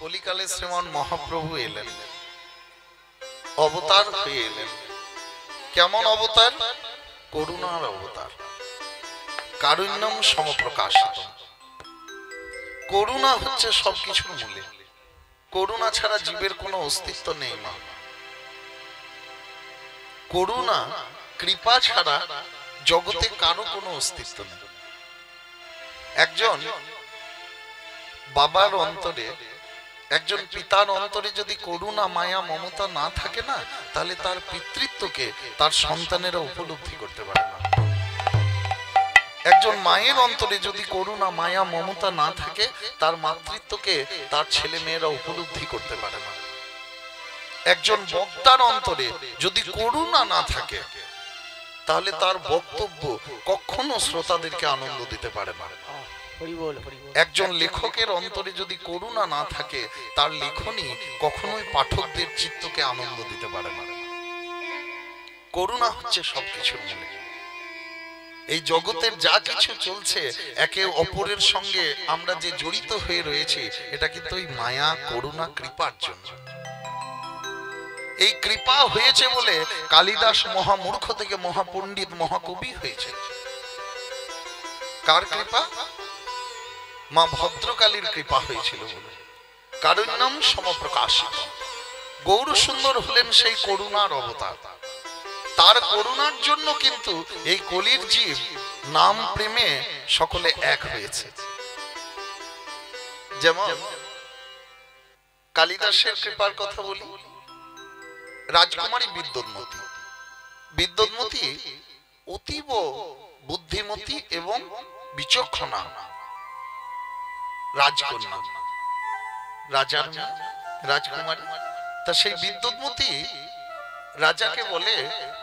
কলিকালে শ্রীমান মহাপ্রভু এলেন, অবতার হয়ে এলেন। কেমন অবতার? করুণার অবতার। কারুণ্যম সমপ্রকাশিত। করুণা হচ্ছে সবকিছুর মূলে। করুণা ছাড়া জীবের কোনো অস্তিত্ব নেই মা। করুণা কৃপা ছাড়া জগতে কারো কোনো অস্তিত্ব নেই। একজন বাবার অন্তরে, একজন পিতার অন্তরে যদি করুণা মায়া মমতা না থাকে না, তাহলে তার পিতৃত্বকে তার সন্তানেরা উপলব্ধি করতে পারে না। একজন মায়ের অন্তরে যদি করুণা মায়া মমতা না থাকে, তার মাতৃত্বকে তার ছেলে মেয়েরা উপলব্ধি করতে পারে না। একজন বক্তার অন্তরে যদি করুণা না থাকে, তাহলে তার বক্তব্য কখনো শ্রোতাদেরকে আনন্দ দিতে পারে না। একজন লেখকের অন্তরে যদি করুণা না থাকে, তার লেখনী কখনোই পাঠকদের চিত্তকে আনন্দ দিতে পারে না। করুণা হচ্ছে সবকিছুর মূলে। এই জগতের যা কিছু চলছে, একে অপরের সঙ্গে আমরা যে জড়িত হয়ে রয়েছে, এটা কিন্তু ওই মায়া করুণা কৃপার জন্য। এই কৃপা হয়েছে বলে কালিদাস মহামূর্খ থেকে মহাপণ্ডিত মহাকবি হয়েছে। কার কৃপা? মা ভদ্রকালীর কৃপা হয়েছিল বলে। কারুণ্যম সমপ্রকাশিত। গৌর সুন্দর হলেন সেই করুণার অবতার। তার করুণার জন্য কিন্তু এই কলির জীব নাম প্রেমে সকলে এক হয়েছে। যেমন কালিদাসের কৃপার কথা বলি। রাজকুমারী বিদ্যুৎমতী। বিদ্যুৎমতী অতীব বুদ্ধিমতী এবং বিচক্ষণা রাজকন্যা, রাজার রাজকুমারী। তা সেই বিদ্যুৎমতী রাজাকে বলে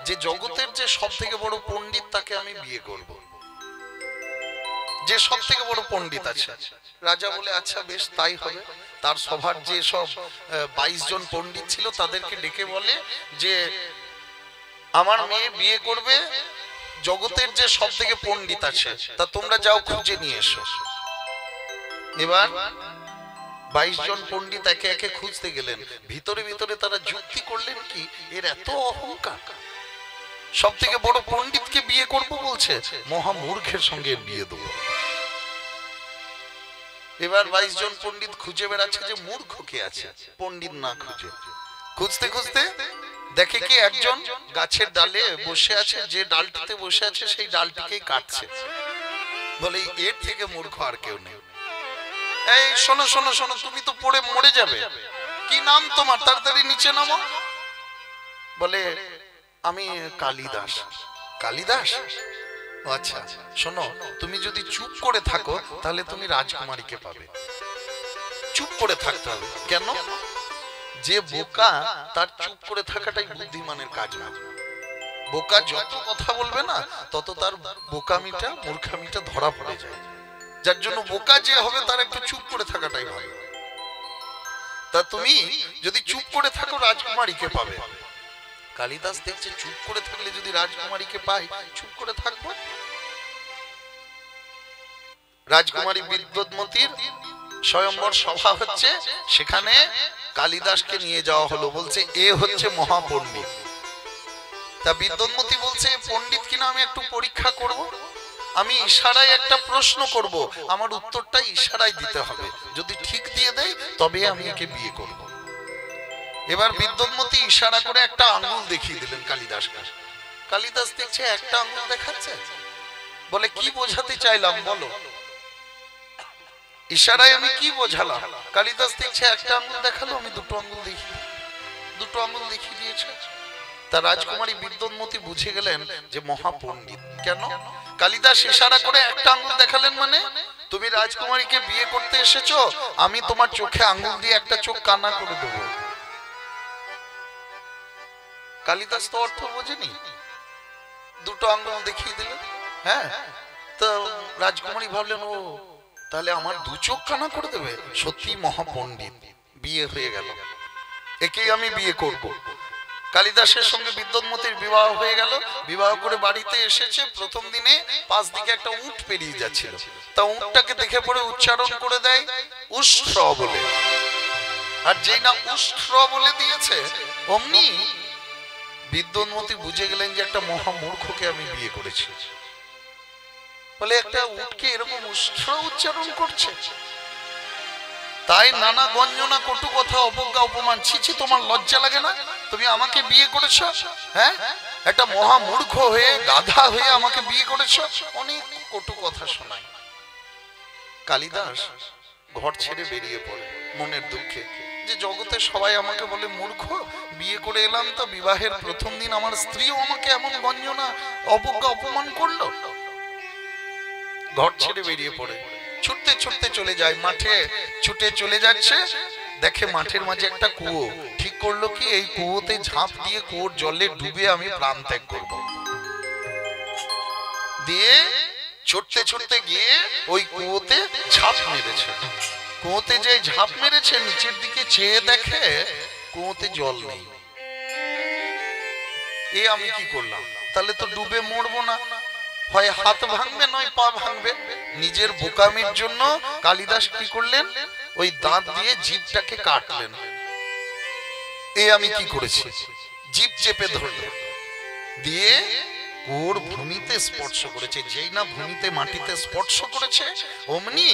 যে জগতের যে সব থেকে বড় পণ্ডিত, তাকে আমি বিয়ে করব। যে সব থেকে বড় পণ্ডিত আছে। রাজা বলে আচ্ছা বেশ তাই হবে। তার সভার যে সব 22 জন পণ্ডিত ছিল, তাদেরকে ডেকে বলে যে আমার মেয়ে বিয়ে করবে জগতের যে সব থেকে পণ্ডিত আছে, তা তোমরা যাও খুঁজে নিয়ে এসো। এবার 22 জন পণ্ডিত একে একে খুঁজতে গেলেন। ভিতরে ভিতরে তারা যুক্তি করলেন কি, এর এত অহংকার, সব থেকে বড় পণ্ডিতকে বিয়ে করব বলছে, মহামূর্খের সঙ্গে বিয়ে দেবো। এবার 22 জন পণ্ডিত খুঁজে বেড়াচ্ছে যে মূর্খ কে আছে, পণ্ডিত না খুঁজে। খুঁজতে খুঁজতে দেখে কি একজন গাছের ডালে বসে আছে, যে ডালটিতে বসে আছে সেই ডালটিকেই কাটছে। বলে এর থেকে মূর্খ আর কেউ নেই। এই শোনো শোনো শোনো, তুমি তো পড়ে মরে যাবে। কি নাম তোমার? তাড়াতাড়ি নিচে নামো। বলে আমি কালিদাস। কালিদাস? আচ্ছা শোনো, তুমি যদি চুপ করে থাকো তাহলে তুমি রাজকুমারীকে পাবে। চুপ করে থাকতে হবে। কেন? যে বোকা তার চুপ করে থাকাটাই বুদ্ধিমানের কাজ না। বোকা যত কথা বলবে না, তত তার বোকামিটা মূর্খামিটা ধরা পড়ে যায়। যার জন্য বোকা যে হবে তার একটু চুপ করে থাকাটাই ভালো। তা তুমি যদি চুপ করে থাকো, রাজকুমারীকে পাবে। কালিদাস দেখছে চুপ করে থাকলে যদি রাজকুমারীকে পাই, চুপ করে থাকবো। রাজকুমারী বিদ্যুৎমতীর স্বয়ম্বর সভা হচ্ছে, সেখানে কালিদাসকে নিয়ে যাওয়া হলো। বলছে এ হচ্ছে মহাপণ্ডিত। তা বিদ্যুৎমতী বলছে পণ্ডিত কিনা আমি একটু পরীক্ষা করব। আমি ইশারায় একটা প্রশ্ন করব, আমার উত্তরটা ইশারায় দিতে হবে। যদি ঠিক দিয়ে দেয় তবে আমি একে বিয়ে করব। এবার বিদ্যুৎমতী ইশারা করে একটা আঙ্গুল দেখিয়ে দিলেন কালিদাসকে। কালিদাস দেখছে একটা আঙ্গুল দেখাচ্ছে। বলে কি বোঝাতে চাইলাম বলো? ইশারায় আমি কি বোঝালাম? কালিদাস দেখছে একটা আঙ্গুল দেখালো, আমি দুটো আঙ্গুল দেখিয়ে দিয়েছে। তা রাজকুমারী বিদ্যুৎমতী বুঝে গেলেন যে মহাপণ্ডিত। কেন? কালিদাস ইশারা করে একটা আঙ্গুল দেখালেন, মানে তুমি রাজকুমারীকে বিয়ে করতে এসেছো, আমি তোমার চোখে আঙ্গুল দিয়ে একটা চোখ কানা করে দেবো। কালিদাস তো অর্থ বোঝেনি, দুটো আঙ্গুল দেখিয়ে দিলেন। হ্যাঁ, তো রাজকুমারী ভাবলেন ও তাহলে আমার দু চোখ কানা করে দেবে। সত্যি মহাপণ্ডিত। বিয়ে হয়ে গেল, একেই আমি বিয়ে করব। কালিদাসের সঙ্গে বিদ্যুৎমতীর বিবাহ হয়ে গেল। বিবাহ করে বাড়িতে এসেছে। প্রথম দিনে পাশ দিকে একটা উট পেরিয়ে যাচ্ছিল। তা উটটাকে দেখে পড়ে উচ্চারণ করে দেয় উষ্ট্র বলে। আর যেই না উষ্ট্র বলে দিয়েছে অমনি বিদ্যুন্মতি বুঝে গেলেন যে একটা মহামূর্খকে আমি বিয়ে করেছি। বলে একটা উটকে এরকম উষ্ট্র উচ্চারণ করছে, তাই নানা গঞ্জনা কটু কথা অবজ্ঞা অপমান। ছিছি, তোমার লজ্জা লাগে না? তুমি আমাকে বিয়ে করেছ, হ্যাঁ? একটা মহামূর্খ হয়ে গাধা হয়ে আমাকে বিয়ে করেছ। অনেক কটু কথা শোনায়। কালিদাস ঘর ছেড়ে বেরিয়ে পড়ে মনের দুঃখে, যে জগতে সবাই আমাকে বলে মূর্খ, বিয়ে করে এলাম তো বিবাহের প্রথম দিন আমার স্ত্রীও আমাকে এমন গঞ্জনা অবজ্ঞা অপমান করলো। ঘর ছেড়ে বেরিয়ে পড়ে ছুটতে ছুটতে চলে যায় মাঠে। ছুটে চলে যাচ্ছে, দেখে মাঠের মাঝে একটা কুয়ো। ঠিক করলো কি, এই কুয়োতে ঝাঁপ দিয়ে কুয়োর জলে ডুবে আমি প্রাণ ত্যাগ করব। দিয়ে ছুটতে ছুটতে গিয়ে ওই কুয়োতে ঝাঁপ মেরেছে। কুয়োতে যে ঝাঁপ মেরেছে, নিচের দিকে চেয়ে দেখে কুয়োতে জল নেই। এ আমি কি করলাম? তাহলে তো ডুবে মরবো না, হয় হাত ভাঙবে নয় পা ভাঙবে। নিজের বোকামির জন্য কালিদাস কি করলেন, ওই দাঁত দিয়ে জিভটাকে কাটলেন। এ আমি কি করেছি, জিভ চেপে ধরলেন, দিয়ে কুয়োর ভূমিতে স্পর্শ করেছে। যেই না ভূমিতে মাটিতে স্পর্শ করেছে, অমনি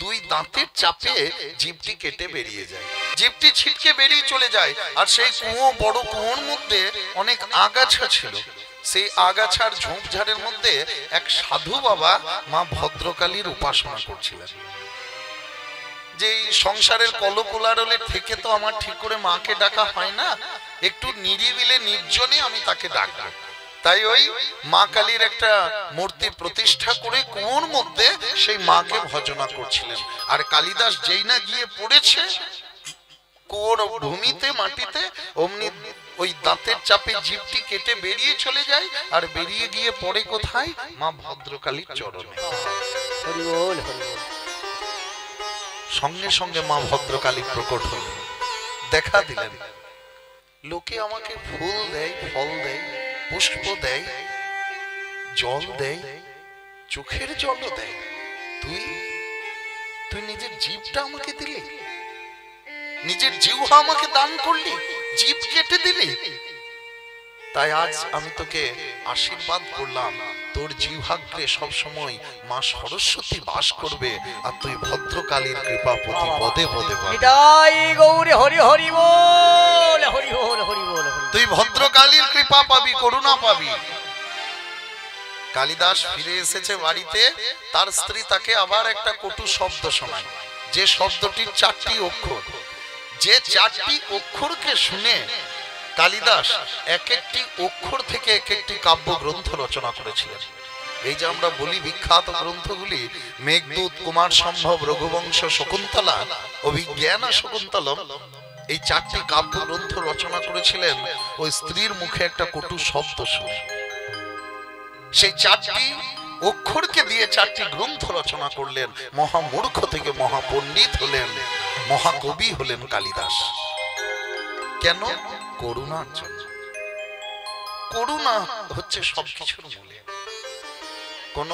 দুই দাঁতের চাপে জিভটি কেটে বেরিয়ে যায়। জিভটি ছিটকে বেরিয়ে চলে যায়। আর সেই কুয়ো, বড় কুয়োর মধ্যে অনেক আগাছা ছিল। সেই আগাছার ঝোপঝাড়ের মধ্যে এক সাধু বাবা মা ভদ্রকালীর উপাসনা করছিলেন। যে সংসারের কলকোলাহলের থেকে তো আমার ঠিক করে মাকে ডাকা হয় না, একটু নিরিবিলে নির্জনে আমি তাকে ডাকবো। তাই ওই মা কালীর একটা মূর্তি প্রতিষ্ঠা করে কুয়োর মধ্যে সেই মাকে ভজনা করছিলেন। আর কালিদাস যেই না গিয়ে পড়েছে কুয়োর ভূমিতে মাটিতে, অমনি ওই দাঁতের চাপে জিভটি কেটে বেরিয়ে চলে যায়। আর বেরিয়ে গিয়ে পড়ে কোথায়? মা ভদ্রকালীর চরণে। সঙ্গে সঙ্গে মা ভদ্রকালী প্রকট হলেন, দেখা দিলেন। লোকে আমাকে ফুল দেয়, ফল দেয়, পুষ্প দেয়, জল দেয়, চোখের জলও দেয়, তুই তুই নিজের জীবটা আমাকে দিলি, নিজের জিহ্বা আমাকে দান করলি, জীব কেটে দিলি। তাই আজ আমি তোকে আশীর্বাদ করলাম, তোর জিহ্বাগ্রে সব সময় মা সরস্বতী বাস করবে, আর তুই ভদ্রকালীর কৃপা প্রতি পদে পদে পাবি। তুই ভদ্রকালীর কৃপা পাবি, করুণা পাবি। কালিদাস ফিরে এসেছে বাড়িতে, তার স্ত্রী তাকে আবার একটা কটু শব্দ শোনায়, যে শব্দটির 4টি অক্ষর। যে 4টি অক্ষরকে শুনে কালিদাস এক একটি অক্ষর থেকে এক একটি কাব্য গ্রন্থ রচনা করেছিলেন। এই যে আমরা বলি বিখ্যাত গ্রন্থগুলি, মেঘদূত, কুমার সম্ভব, রঘুবংশ, শকুন্তলা, অভিজ্ঞানা শকুন্তলম, এই 4টি কাব্য গ্রন্থ রচনা করেছিলেন ওই স্ত্রীর মুখে একটা কটু শব্দ শুনে। সেই 4টি অক্ষরকে দিয়ে 4টি গ্রন্থ রচনা করলেন। মহামূর্খ থেকে মহাপণ্ডিত হলেন, মহাকবি হলেন কালিদাস। কেন? করুণার জন্য। করুণা হচ্ছে সবকিছুর মূলে। কোন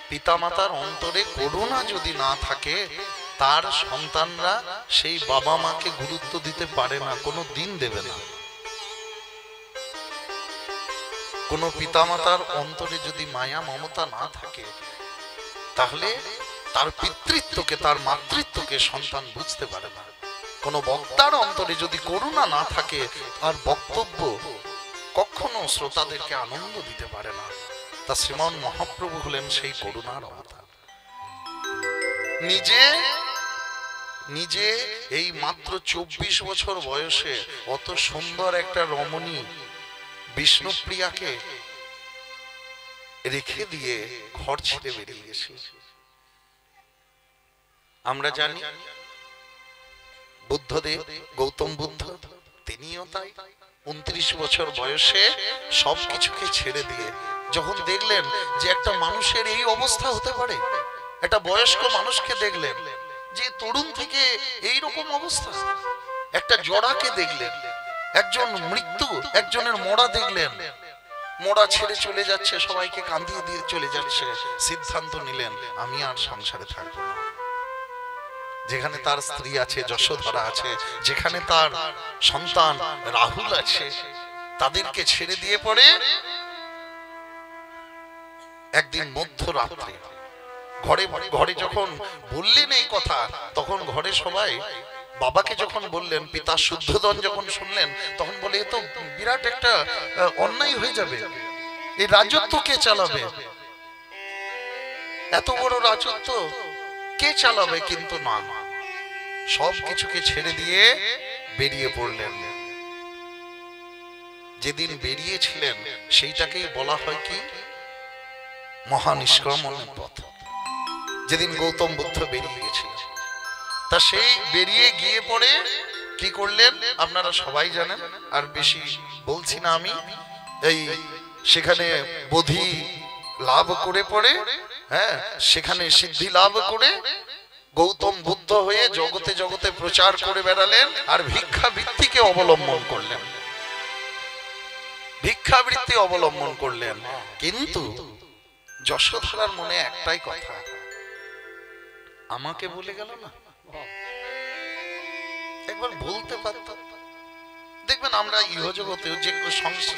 পিতামাতার অন্তরে করুণা যদি না থাকে, তার সন্তানরা সেই বাবা মাকে গুরুত্ব দিতে পারে না, কোনো দিন দেবে না। কোন পিতামাতার অন্তরে যদি মায়া মমতা না থাকে, তাহলে তার পিতৃত্বকে, তার মাতৃত্বকে সন্তান বুঝতে পারে না। কোন বক্তার অন্তরে যদি করুণা না থাকে, আর বক্তব্য কখনো শ্রোতাদেরকে আনন্দ দিতে পারে না। তা শ্রীমান মহাপ্রভু হলেন সেই করুণার অবতার। নিজে এই মাত্র 24 বছর বয়সে অত সুন্দর একটা রমণী বিষ্ণুপ্রিয়াকে রেখে দিয়ে ঘর ছেড়ে বেরিয়ে গেছে। আমরা জানি বুদ্ধদেব, গৌতম বুদ্ধ, তিনিও তাই 29 বছর বয়সে সবকিছুকে ছেড়ে দিয়ে যখন দেখলেন যে একটা মানুষের এই অবস্থা হতে পারে, একটা বয়স্ক মানুষকে দেখলেন যে তরুণ থেকে এই রকম অবস্থা, একটা জড়াকে দেখলেন, একজন মৃত্যু, একজনের মরা দেখলেন, মরা ছেড়ে চলে যাচ্ছে, সবাইকে কাঁদিয়ে দিয়ে চলে যাচ্ছে। সিদ্ধান্ত নিলেন, আমি আর সংসারে থাকবো না, যেখানে তার স্ত্রী আছে যশোধরা আছে, যেখানে তার সন্তান রাহুল আছে, তাদেরকে ছেড়ে দিয়ে পড়ে একদিন মধ্যরাত্রে ঘরে ঘরে যখন বললেন এই কথা, তখন ঘরে সবাই বাবাকে যখন বললেন, পিতা শুদ্ধোধন যখন শুনলেন, তখন বলে এ তো বিরাট একটা অন্যায় হয়ে যাবে, এই রাজত্ব কে চালাবে, এত বড় রাজত্ব কে চালাবে? কিন্তু না, সব কিছুকে ছেড়ে দিয়ে বেরিয়ে পড়লেন। যেদিন বেরিয়েছিলেন সেইটাকেই বলা হয় কি মহানিষ্ক্রমণের পথ। যেদিন গৌতম বুদ্ধ বেরিয়ে গেছিলেন, তা সেই বেরিয়ে গিয়ে পড়ে কি করলেন আপনারা সবাই জানেন, আর বেশি বলছি না আমি। এই সেখানে বোধি লাভ করে পড়ে, হ্যাঁ, সেখানে সিদ্ধি লাভ করে গৌতম বুদ্ধ হয়ে জগতে জগতে প্রচার করে বেড়ালেন, আর ভিক্ষাবৃত্তিকে অবলম্বন করলেন, ভিক্ষাবৃত্তি অবলম্বন করলেন। কিন্তু যশোধরার মনে একটাই কথা, আমাকে বলে গেল না, একবার বলতে পারত। দেখবেন আমরা ইহজগতেও যে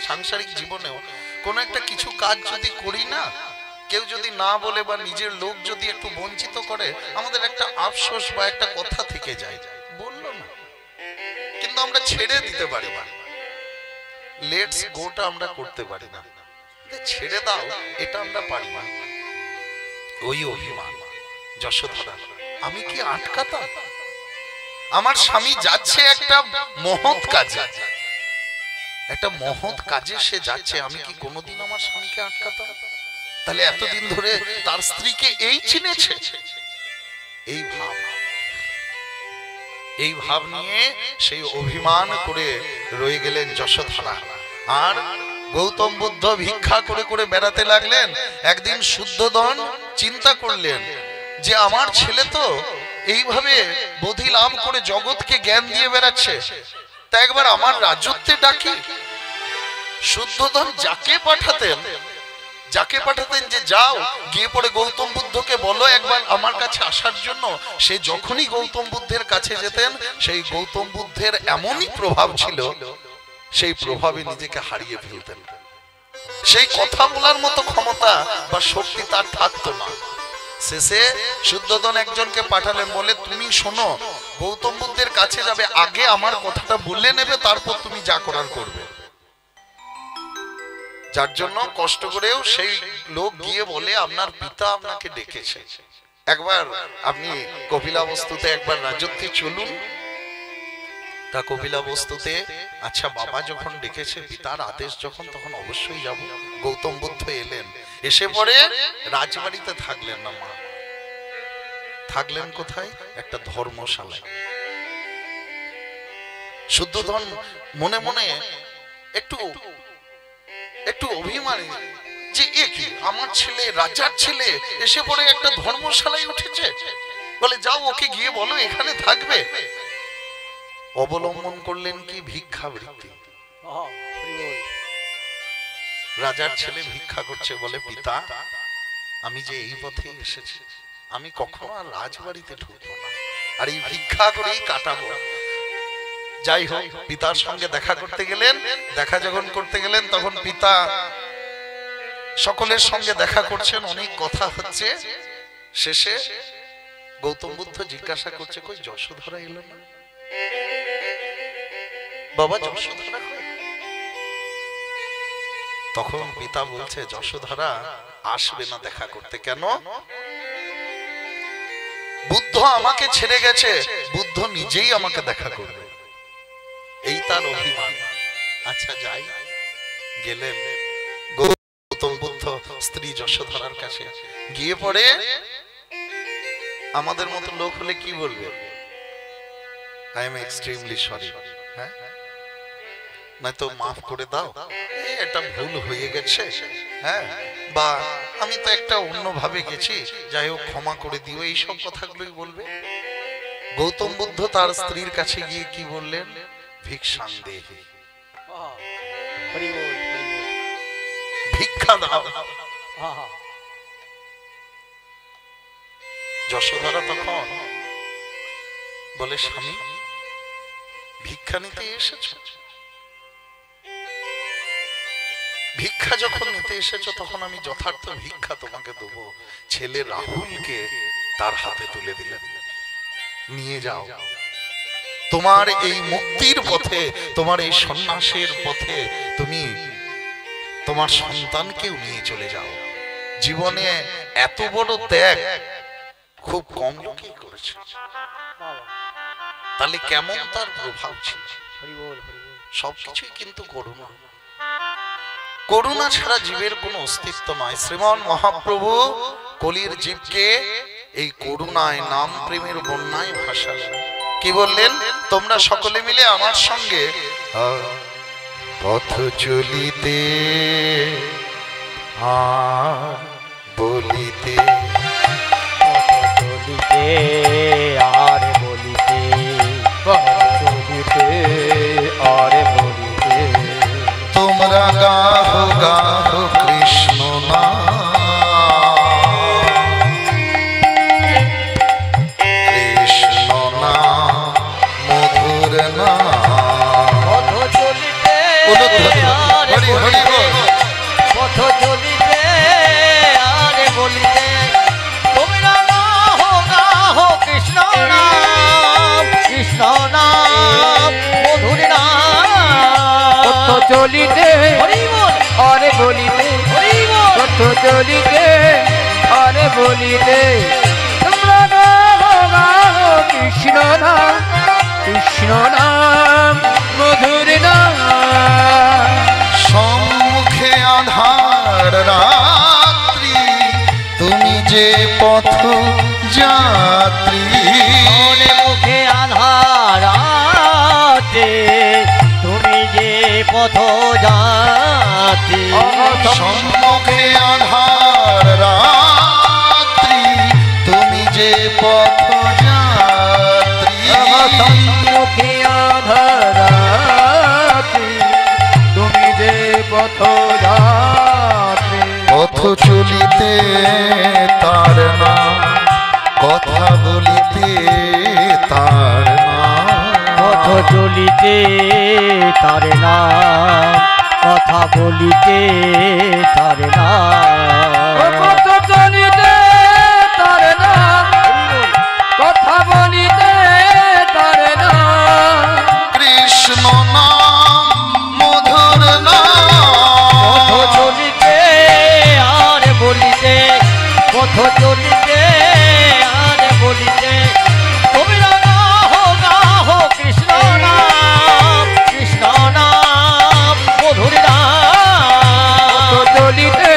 সাংসারিক জীবনেও কোন একটা কিছু কাজ যদি করি না, কেউ যদি না বলে বা নিজের লোক যদি একটু বঞ্চিত করে, আমাদের একটা আফসোস বা একটা কথা থেকে যায়, বললো না। কিন্তু আমরা ছেড়ে দিতে পারি না, লেটস গোটা আমরা করতে পারি না, ছেড়ে দাও এটা আমরা পারি না। ওই অভিমান যশোধরা, আমি কি আটকাতাম? আমার স্বামী যাচ্ছে একটা মহৎ কাজে, একটা মহৎ কাজে সে যাচ্ছে, আমি কি কোনোদিন আমার স্বামীকে আটকাতাম? তাহলে এতদিন ধরে তার স্ত্রীকে এই চিনেছে, এই ভাব নিয়ে সেই অভিমান করে রয়ে গেলেন যশোধরা। আর গৌতম বুদ্ধ ভিক্ষা করে করে বেড়াতে লাগলেন। একদিন শুদ্ধোধন চিন্তা করলেন যে আমার ছেলে তো এইভাবে বোধি লাভ করে জগৎকে জ্ঞান দিয়ে বেড়াচ্ছে, তা একবার আমার রাজত্বে ডাকি। শুদ্ধোধন যাকে পাঠাতেন যে যাও গিয়ে পড়ে গৌতম বুদ্ধকে বলো একবার আমার কাছে আসার জন্য, সে যখনই গৌতম বুদ্ধের কাছে যেতেন, সেই গৌতম বুদ্ধের এমনই প্রভাব ছিল, সেই প্রভাবে নিজেকে হারিয়ে ফেলতেন। সেই কথা বলার মতো ক্ষমতা বা শক্তি তার থাকতো না। শেষে শুদ্ধোধন একজনকে পাঠালেন, বলে তুমি শোনো, গৌতম বুদ্ধের কাছে যাবে, আগে আমার কথাটা বলে নেবে, তারপর তুমি যা করার করবে। যার জন্য কষ্ট করেও সেই লোক গিয়ে বলে আপনার পিতা আপনাকে ডেকেছে, একবার আপনি কপিলাবস্তুতে একবার রাজত্বে চলুন। তা কপিলাবস্তুতে, আচ্ছা বাবা যখন ডেকেছে, পিতার আদেশ যখন, তখন অবশ্যই যাব। গৌতম বুদ্ধ এলেন, এসে পরে রাজবাড়িতে থাকলেন না, মা থাকলেন কোথায়? একটা ধর্মশালায়। শুদ্ধোধন মনে মনে একটু অভিমানী যে এ কি, আমার ছেলে, রাজার ছেলে এসে পরে একটা ধর্মশালায় উঠেছে, বলে যাও ওকে গিয়ে বলো এখানে থাকবে। অবলম্বন করলেন কি ভিক্ষাবৃত্তি। রাজার ছেলে ভিক্ষা করছে, বলে পিতা আমি যে এই পথে এসেছি, আমি কখনো আর রাজবাড়িতে ঢুকবো না, আর এই ভিক্ষা করেই কাটাবো। যাই হোক, পিতার সঙ্গে দেখা করতে গেলেন। দেখা যখন করতে গেলেন, তখন পিতা সকলের সঙ্গে দেখা করছেন, অনেক কথা হচ্ছে। শেষে গৌতম বুদ্ধ জিজ্ঞাসা করছে, কই যশোধরা এলো না? বাবা যশোধরা কই? তখন পিতা বলছে, যশোধরা আসবে না দেখা করতে। কেন? বুদ্ধ আমাকে ছেড়ে গেছে, বুদ্ধ নিজেই আমাকে দেখা করবে, এই তার অভিমান। আচ্ছা যাই। গেলেন গৌতম বুদ্ধ স্ত্রী যশোধরার কাছে, গিয়ে পড়ে আমাদের মতো লোক হলে কি বলবে? আই এম এক্সট্রিমলি সরি, হ্যাঁ, নয়তো মাফ করে দাও, এটা ভুল হয়ে গেছে, হ্যাঁ, বা আমি তো একটা অন্যভাবে গেছি, যাই হোক ক্ষমা করে দিও, এইসব কথাগুলোই বলবে। গৌতম বুদ্ধ তার স্ত্রীর কাছে গিয়ে কি বললেন? ভিক্ষাং দেহি, ভিক্ষা দাও। যশোধরা তখন বলে স্বামী ভিক্ষা নিতে এসেছ? ভিক্ষা যখন নিতে এসেছ তখন আমি যথার্থ ভিক্ষা তোমাকে দেবো। ছেলে রাহুলকে তার হাতে তুলে দিলেন, নিয়ে যাও তোমার এই মুক্তির পথে, তোমার এই সন্ন্যাসের পথে তুমি তোমার সন্তানকেও নিয়ে চলে যাও। জীবনে এত বড় ত্যাগ খুব কম লোকেই করেছে। তাহলে কেমন তার প্রভাব ছিল? সবকিছুই কিন্তু করুণা। করুণা ছাড়া জীবের কোনো অস্তিত্ব নয়। শ্রীমান মহাপ্রভু কলির জীবকে এই করুণায়, নাম প্রেমের বন্যায় ভাসালেন। কি বললেন? তোমরা সকলে মিলে আমার সঙ্গে পথ চলিতে আর বলিতে, চলিতে আর বলিতে, চলিতে আর বলিতে, তোমরা গাহো গাহো কৃষ্ণ নাম, কৃষ্ণ নাম মধুর নাম। পথ চলিতে আর বলিতে, পথ চলিতে আর বলিতে, তোমরা গাহো গাহো কৃষ্ণ নাম, কৃষ্ণ নাম মধুর নাম। পথ চলিতে আর বলিতে, পথ চলিতে আর বলিতে, তোমরা গাহো গাহো কৃষ্ণ নাম, কৃষ্ণ নাম মধুর নাম। সম্মুখে আধার রাত্রি, তুমি যে পথ যাত্রী। মুখে আধার আছে, তুমি যে পথ যাত্রী। সম্মুখে আধার রাত্রি, তুমি যে পথ যাত্রী। সম্মুখে আধার আছে, তুমি যে পথ যাত্রী। পথ চলিতে তার নাম, কথা বলিতে তার নাম। পথ চলিতে তার নাম, কথা বলিতে তার নাম। পথ চলিতে তার নাম, কথা বলিতে তার নাম। কৃষ্ণ নাম মধুর নাম। পথ চলিতে আর বলিতে, পথ চলিতে আর বলিতে, তোমরা গাহো গাহো কৃষ্ণ নাম, কৃষ্ণ নাম মধুর নাম। পথ চলিতে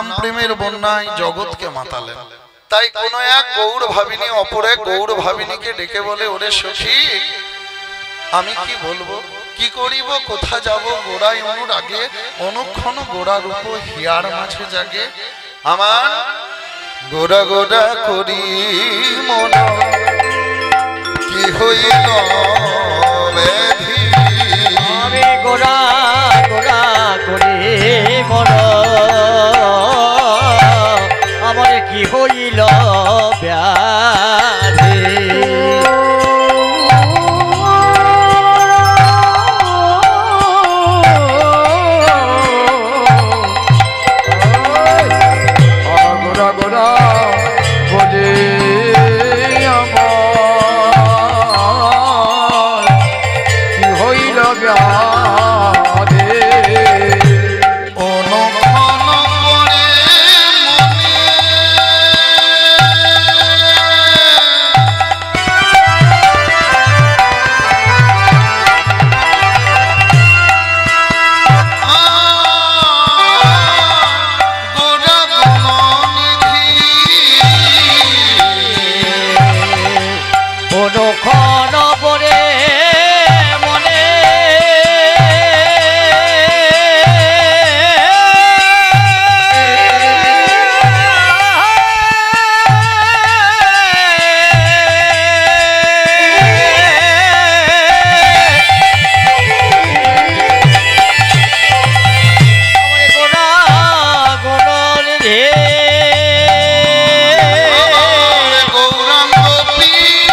নাম প্রেমের বন্যায় জগৎকে মাতালেন। তাই কোন এক গৌর ভাবিনী অপর এক গৌর ভাবিনীকে ডেকে বলে, ওরে সখী, আমি কি বলবো, কি করিব, কোথা যাব, গোড়ায় অনুরাগে অনুক্ষণ গোড়ার উপর হিয়ার মাঝে জাগে। আমার গোড়া গোড়া করি মন কি হইল ব্যাধি, আমি গোড়া গোড়া করি মন আমার কি হইল ব্যাধি। গোড়া গোড়া বলে আমার কি হইল ব্যাধি। অনুক্ষণ পরে মনে গোড়া গুণনিধি, অনুক্ষণ পরে মনে গোড়া গুণনিধি আমার গৌরাঙ্গ পীর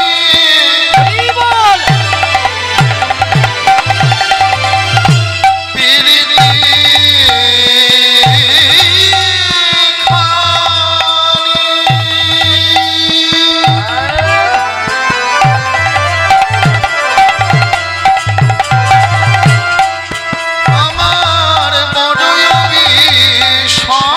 বল পীরিতি আমার বড়ই বিষয়।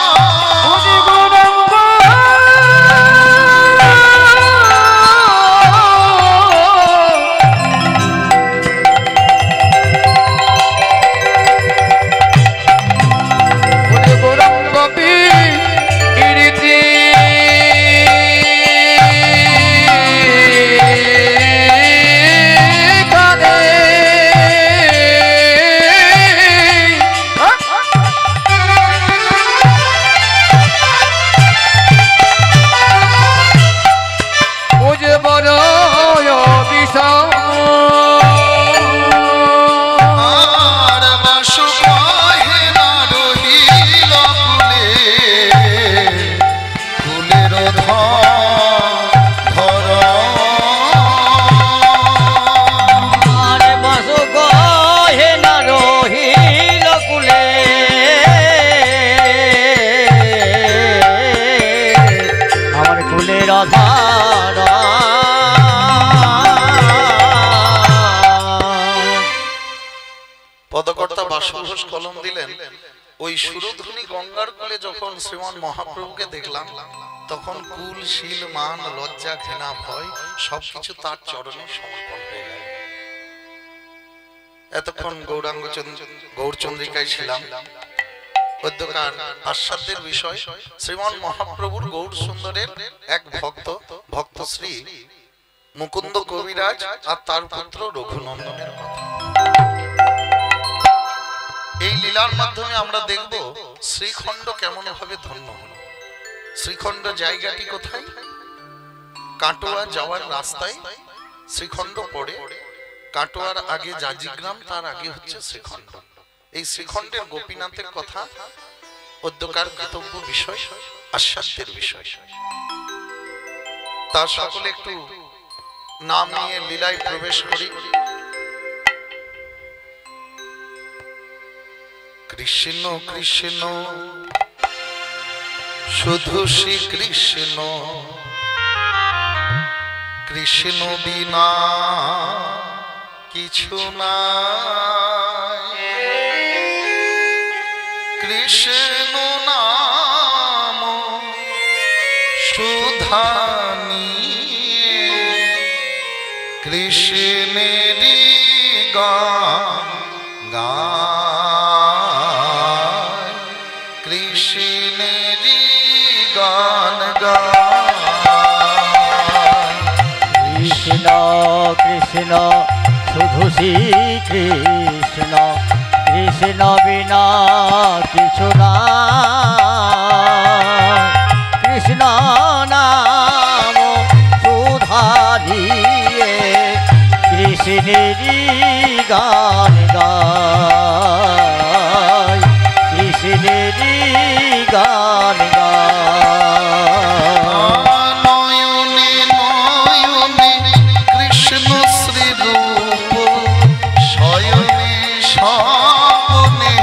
গৌরাঙ্গ পীরিতি কানে বুঝে বড় বিষয়। আর বাসু কহে না রহিল কুলে, কুলের ধর আর বাসু কহে না রহিল কুলে আমার কুলের আধার। পদকর্তা বাসু ঘোষ কলম দিলেন, ওই সুরধ্বনি গঙ্গার কুলে যখন শ্রীমান মহাপ্রভুকে দেখলাম, তখন কুল শীল মান লজ্জা ঘৃণা ভয় সবকিছু তার চরণে সমর্পণ হয়ে গেল। এতক্ষণ গৌরাঙ্গ গৌরচন্দ্রিকায় ছিলাম। পদ্যকার আস্বাদ্যের বিষয় শ্রীমান মহাপ্রভুর গৌর সুন্দরের এক ভক্ত শ্রী মুকুন্দ কবিরাজ আর তার পুত্র রঘুনন্দনের কথা। এই লীলার মাধ্যমে আমরা দেখব শ্রীখণ্ড কেমন ভাবে ধন্য হল। শ্রীখণ্ড জায়গাটি কোথায়? কাটোয়া যাওয়ার রাস্তায় শ্রীখণ্ড পড়ে। কাটোয়ার আগে জাজিগ্রাম, তার আগে হচ্ছে শ্রীখণ্ড। এই শ্রীখণ্ডের গোপীনাথের কথা পদ্যকার কর্তব্য বিষয়, আস্বাদ্যের বিষয়। তার সকলে একটু নাম নিয়ে লীলায় প্রবেশ করি। কৃষ্ণ কৃষ্ণ শুধু শ্রী কৃষ্ণ, কৃষ্ণ বিনা কিছু না। কৃষ্ণ নাম সুধা নিয়ে কৃষ্ণেরই গান গায়, কৃষ্ণেরই কৃষ্ণ শুধু শ্রী কৃষ্ণ কৃষ্ণ বিনা কিছু না কৃষ্ণ নাম সুধা দিয়ে কৃষ্ণেরই গান গায় কৃষ্ণেরই গান গায় নয়নে নয়নে কৃষ্ণ শ্রী রূপ শয়নে স্বপ্নে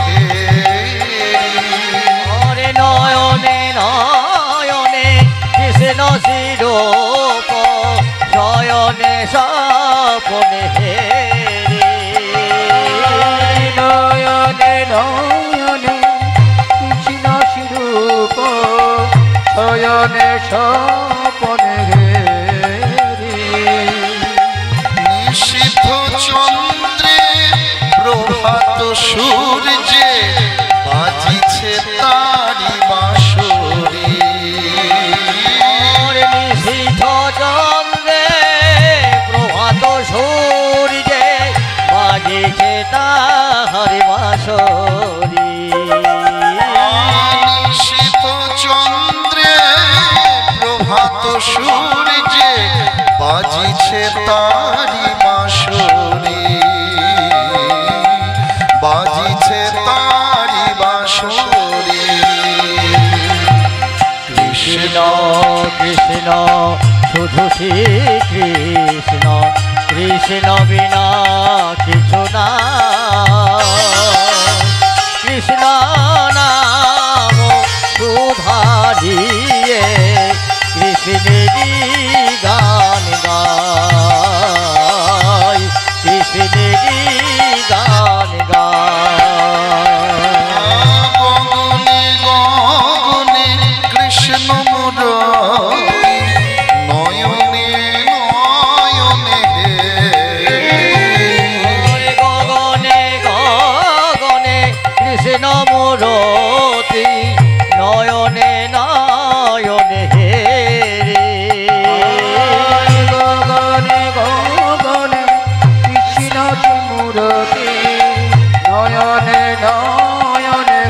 ওরে নয়নে নয়নে কৃষ্ণ শিরূপ শয়নে স্বপ্নে নয়নে নয়নে কৃষ্ণ স্বরূপ শয়নে স্বপনে নিষিদ্ধ চন্দ্রে প্রভাত সূর্যে বাজিছে তারি বাঁশরি ওরে নিষিদ্ধ চন্দ্রে প্রভাত সূর্যে বাজিছে তাহার বাঁশরি নিষিদ্ধ চন্দ্রে প্রভাত সূর্যে বাজিছে তারি বাঁশরি বাজিছে তারি বাঁশরি কৃষ্ণ কৃষ্ণ শুধু শ্রী কৃষ্ণ কৃষ্ণ বিনা কিছু না কৃষ্ণ নাম সুধা দিয়ে কৃষ্ণেরই গান গায় কৃষ্ণেরই গান গায় গগনে গগনে কৃষ্ণ মুরলী নয়নে নয়নে ওরে গগনে গগনে কৃষ্ণ মূরতি নয়নে নয়নে হে রে গগনে গগনে কৃষ্ণ মূরতি নয়নে নয়নে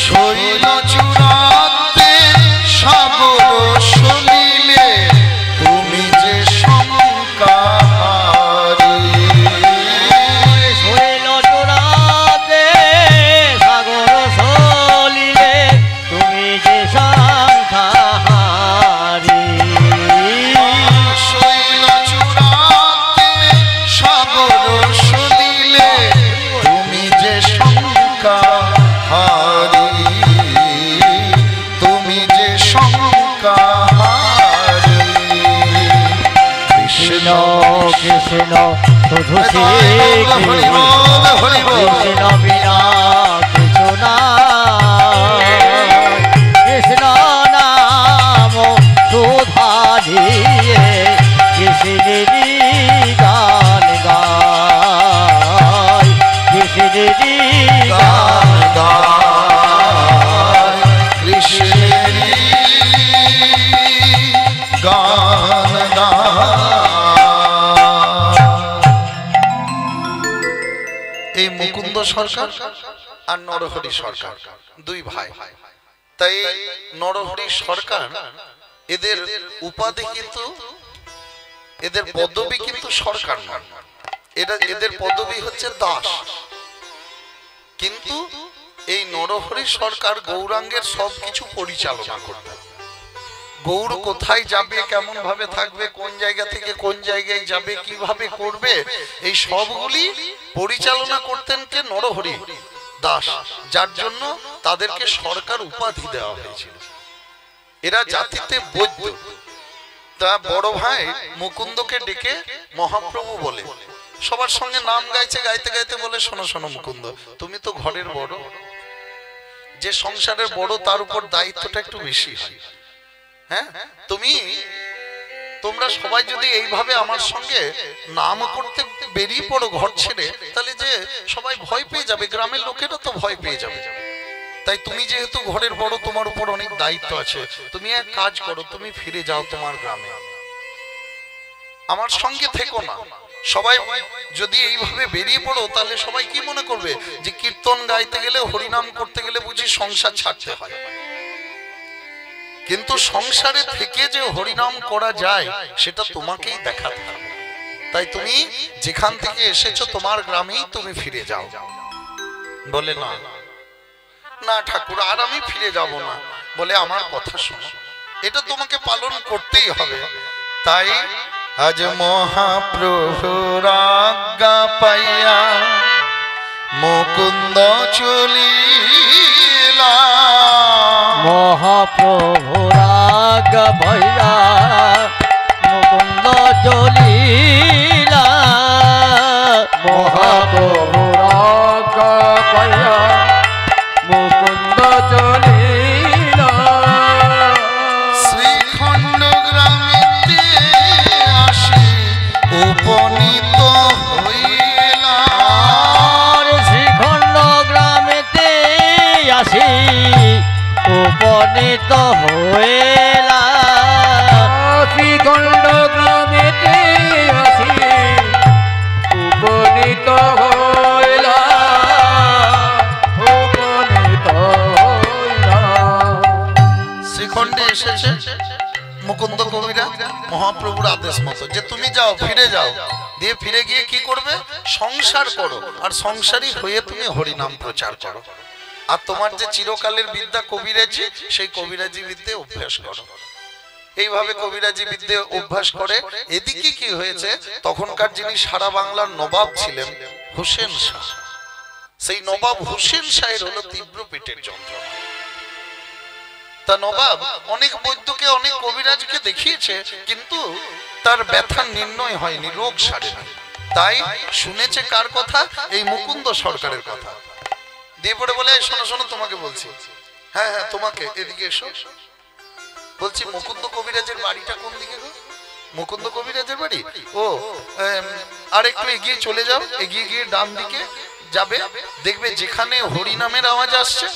শৈল চূড়াতে সাগর সলিলে তুমি যে শঙ্কাহারি শৈল চূড়াতে সাগর সলিলে তুমি যে সংখ্যাহারি শৈল চূড়াতে সাগর সলিলে তুমি যে শঙ্কাহারি তুমি যে শঙ্কাহারি কৃষ্ণ কৃষ্ণ শুধু শ্রী হরি বল, হরি বল। কৃষ্ণ বিনা কিছু না কৃষ্ণ নাম সুধা দিয়ে কৃষ্ণেরই গান গায় কৃষ্ণেরই গান কৃষ্ণেরই গান এই মুকুন্দ সরকার আর নরহরি সরকার দুই ভাই, তাই নরহরি সরকার এদের উপাধি কিন্তু এদের পদবি কিন্তু সরকার নয়, এদের পদবি হচ্ছে দাস। কিন্তু এই নরহরি সরকার গৌরাঙ্গের সবকিছু পরিচালনা করতেন। গৌর কোথায় যাবে, কেমন ভাবে থাকবে, কোন জায়গা থেকে কোন জায়গায় যাবে, কিভাবে করবে, এই সবগুলি পরিচালনা করতেন কে? নরহরি দাস, যার জন্য তাদেরকে সরকার উপাধি দেওয়া হয়েছিল। এরা জাতিতে বৈদ্য। তা বড় ভাই মুকুন্দকে ডেকে মহাপ্রভু বলে, সবার সঙ্গে নাম গাইছে, গাইতে গাইতে বলে, শোনো শোনো মুকুন্দ, তুমি তো ঘরের বড়, যে সংসারের বড় তার উপর দায়িত্বটা একটু বেশি হয়। হ্যাঁ, তোমরা সবাই যদি এইভাবে আমার সঙ্গে নাম করতে বেরিয়ে পড়ো ঘর ছেড়ে, তাহলে যে সবাই ভয় পেয়ে যাবে, গ্রামের লোকেরা তো ভয় পেয়ে যাবে। তাই তুমি যেহেতু ঘরের বড়, তোমার উপর অনেক দায়িত্ব আছে, তুমি এক কাজ করো, তুমি ফিরে যাও তোমার গ্রামে। আমার সঙ্গে থেকো না। সবাই যদি এইভাবে বেরিয়ে পড়ো তাহলে সবাই কি মনে করবে যে কীর্তন গাইতে গেলে হরিনাম করতে গেলে বুঝি সংসার ছাড়তে হয়। কিন্তু সংসারে থেকে যে হরিনাম করা যায় সেটা তোমাকেই দেখাতে হবে। তাই তুমি যেখান থেকে এসেছো তোমার গ্রামেই তুমি ফিরে যাও। বলে না না ঠাকুর আর আমি ফিরে যাব না। বলে আমার কথা শোনো, এটা তোমাকে পালন করতেই হবে। তাই আজ মহাপ্রভুর আজ্ঞা পাইয়া মুকুন্দ চলিলা। মহাপ্রভুর আজ্ঞা পাইয়া মুকুন্দ চলিলা। মহাপ্রভুর আজ্ঞা পাইয়া মুকুন্দ চলিলা। শ্রীখণ্ড গ্রামেতে আসি উপনীত হইলা। শ্রীখণ্ড গ্রামেতে আসি উপনীত হইলা। শ্রীখণ্ড গ্রামেতে আসি উপনীত হইলা। উপনীত হইলা। শ্রীখণ্ডে এসেছে মুকুন্দ কবিরাজ মহাপ্রভুর আদেশ মতো যে তুমি যাও, ফিরে যাও। দিয়ে ফিরে গিয়ে কি করবে? সংসার করো, আর সংসারী হয়ে তুমি হরিনাম প্রচার করো। আর তোমার যে চিরকালের বিদ্যা কবিরাজি, সেই কবিরাজি বিদ্যে অভ্যাস করো। এইভাবে কবিরাজি বিদ্যে অভ্যাস করে। এদিকে কি হয়েছে, তখনকার যিনি সারা বাংলার নবাব ছিলেন হোসেন শাহ, সেই নবাব হোসেন শাহের হলো তীব্র পেটের যন্ত্রণা। তা নবাব অনেক বৈদ্যকে অনেক কবিরাজকে দেখিয়েছে, কিন্তু তার ব্যথা নির্ণয় হয়নি, রোগ সারেনি। তাই শুনেছে কার কথা? এই মুকুন্দ সরকারের কথা। দিয়ে পড়ে বলে শোনো শোনো তোমাকে বলছি। হ্যাঁ হ্যাঁ তোমাকে, এদিকে এসো। বলছি মুকুন্দ কবিরাজের বাড়িটা কোন দিকে গো? মুকুন্দ কবিরাজের বাড়ি ও আর একটু এগিয়ে চলে যাও। এগিয়ে গিয়ে ডান দিকে যাবে, দেখবে যেখানে হরিনামের আওয়াজ আসছে,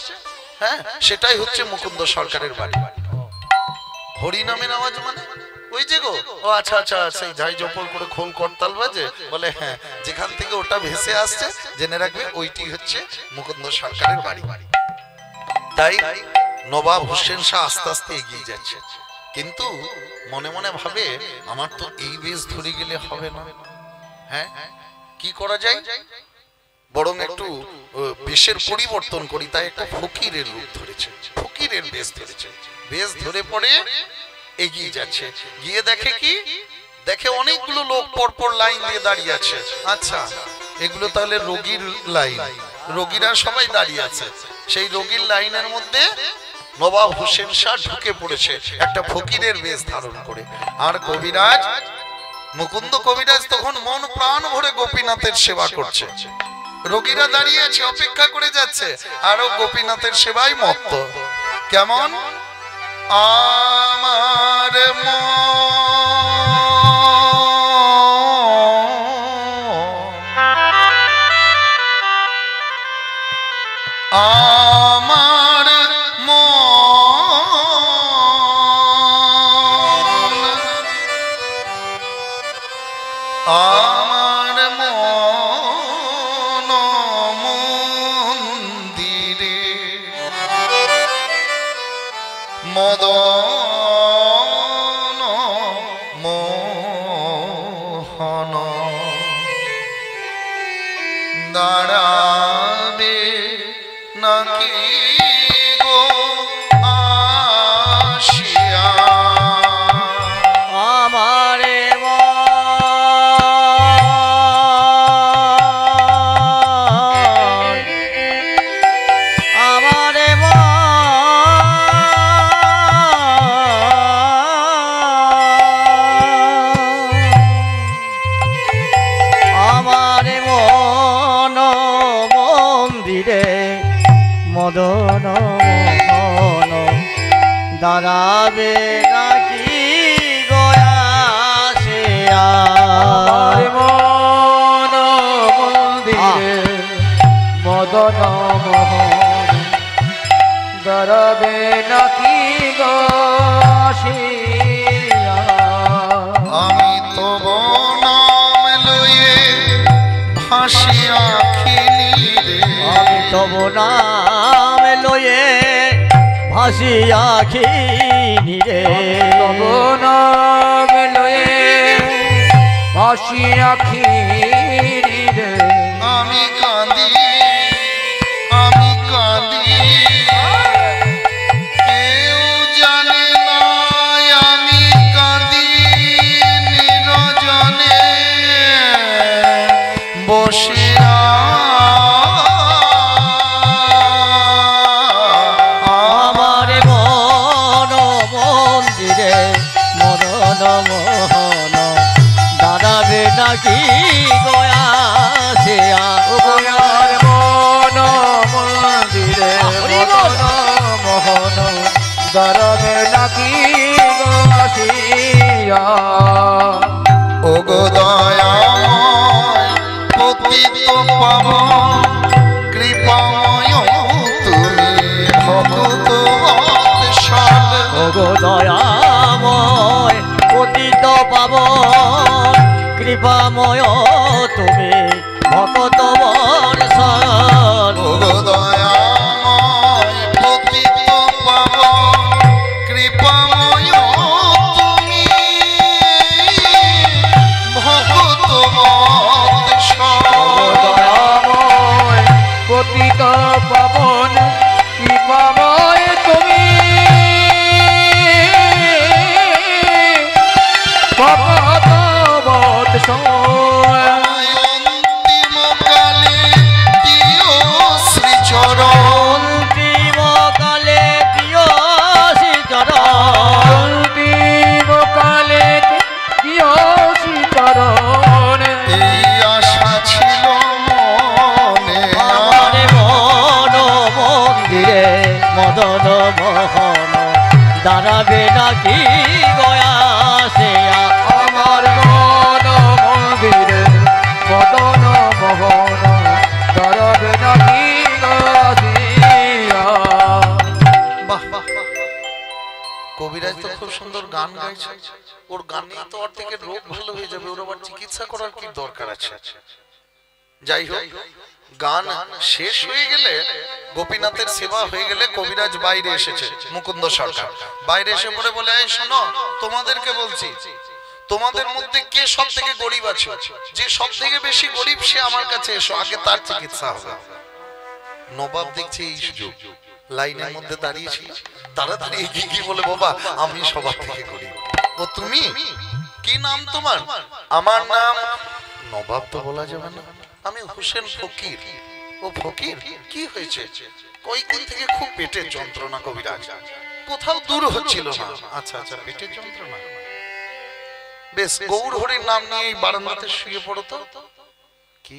হ্যাঁ সেটাই হচ্ছে মুকুন্দ সরকারের বাড়ি। হরিনামের আওয়াজ মানে ওই যে গো, ও আচ্ছা আচ্ছা, সেই ঝাই জপল করে খোল করতাল বাজে। বলে হ্যাঁ, যেখান থেকে ওটা ভেসে আসছে জেনে রাখবে ওইটি হচ্ছে মুকুন্দ সরকারের বাড়ি। তাই নবাব হোসেন শাহ আস্তে আস্তে এগিয়ে যাচ্ছে, কিন্তু মনে মনে ভাবে আমার তো এই বেশ ধরে গেলে হবে না। হ্যাঁ কি করা যায়, বরং একটু বেশের পরিবর্তন করি। তাই একটা ফকিরের রূপ ধরেছে, ফকিরের বেশ ধরেছে। বেশ ধরে পড়ে এগিয়ে যাচ্ছে। গিয়ে দেখে কি, দেখে অনেকগুলো লোক পরপর লাইন দিয়ে দাঁড়িয়ে আছে। আচ্ছা এগুলো তাহলে রোগীর লাইন, রোগীরা সবাই দাঁড়িয়ে আছে। সেই রোগীর লাইনের মধ্যে নবাব হোসেন শাহ ঢুকে পড়েছে একটা ফকিরের বেশ ধারণ করে। আর কবিরাজ মুকুন্দ কবিরাজ তখন মন প্রাণ ভরে গোপীনাথের সেবা করছে। রোগীরা দাঁড়িয়ে আছে, অপেক্ষা করে যাচ্ছে, আরো গোপীনাথের সেবায় মত্ত। কেমন? আমার আমার আমার মন মন্দিরে মদন মোহন দাঁড়াবে নাকি গো আসিয়া আমারে আমারে আমারে মন মন্দিরে মদন মোহন দাঁড়াবে নাকি গয়াসিয়া। আমার মন মন্দিরে মদন মোহন দাঁড়াবে নাকি গো আসিয়া। আমি তো হাসি আখি নীরে আমি তব নাম লয়ে ভাসি আখি নিরে তব নাম লয়ে ভাসি আখি রে আমি কাঁদি আমি কাঁদি কেউ জানে না আমি কাঁদি নিরজনে বসিয়া আমার মন মন্দিরে মদন মোহন দাঁড়াবে নাকি গয়া সেয়া উভয়ার মন মন্দিরে মদন মোহন দরবে নাকি গাছিয়া ওগো দয়াময় পতিত পাবন কৃপাময় তুমি ভক্ত বৎসল ওগো দয়াময় পতিত পাবন কৃপাময় তুমি ভকত বর্ষণ ওগো দয়াময় পতিত পাবন কৃপাময় তুমি ভক্ত বৎসল দয়াময় পতিত পাবন কৃপাময় তুমি ভগত বৎসল অন্তিম কালে দিও শ্রীচরণ অন্তিম কালে প্রিয় শ্রীচরণ অন্তিম কালে দিও শ্রীচরণ এই আশা ছিল মনে আমার মন মন্দিরে মদন মোহন দাঁড়াবে নাকি গয়া সেয়া আমার মন মন্দিরে মদন মোহন দরবে নাকি গাছিয়া বাহ কবিরাজ তো খুব সুন্দর গান গাইছে ওর গানে তো অর্ধেকের রোগ ভালো হয়ে যাবে ওর আবার চিকিৎসা করার কি দরকার আছে যাই হোক গান শেষ হয়ে গেলে গোপীনাথের সেবা হয়ে গেলে কবিরাজ বাইরে এসেছে মুকুন্দ সরকার বাইরে এসে পড়ে বলে এই শোনো তোমাদেরকে বলছি তোমাদের মধ্যে কে সব থেকে গরিব আছে যে সব থেকে বেশি গরিব সে আমার কাছে এসো আগে তার চিকিৎসা হবে নবাব দেখছে এই সুযোগ লাইনের মধ্যে দাঁড়িয়েছিল তাড়াতাড়ি এগিয়ে গিয়ে বলে বাবা আমি সবার থেকে গরিব ও তুমি কি নাম তোমার আমার নাম নবাব তো বলা যাবে না আমি হোসেন ফকির ও ফকির কি হয়েছে কয়েকদিন থেকে খুব পেটের যন্ত্রণা কবিরাজ কোথাও দূর হচ্ছিল না আচ্ছা আচ্ছা পেটের যন্ত্রণা বেশ গৌর হরির নাম নিয়ে এই বারান্দাতে শুয়ে পড়ো তো কি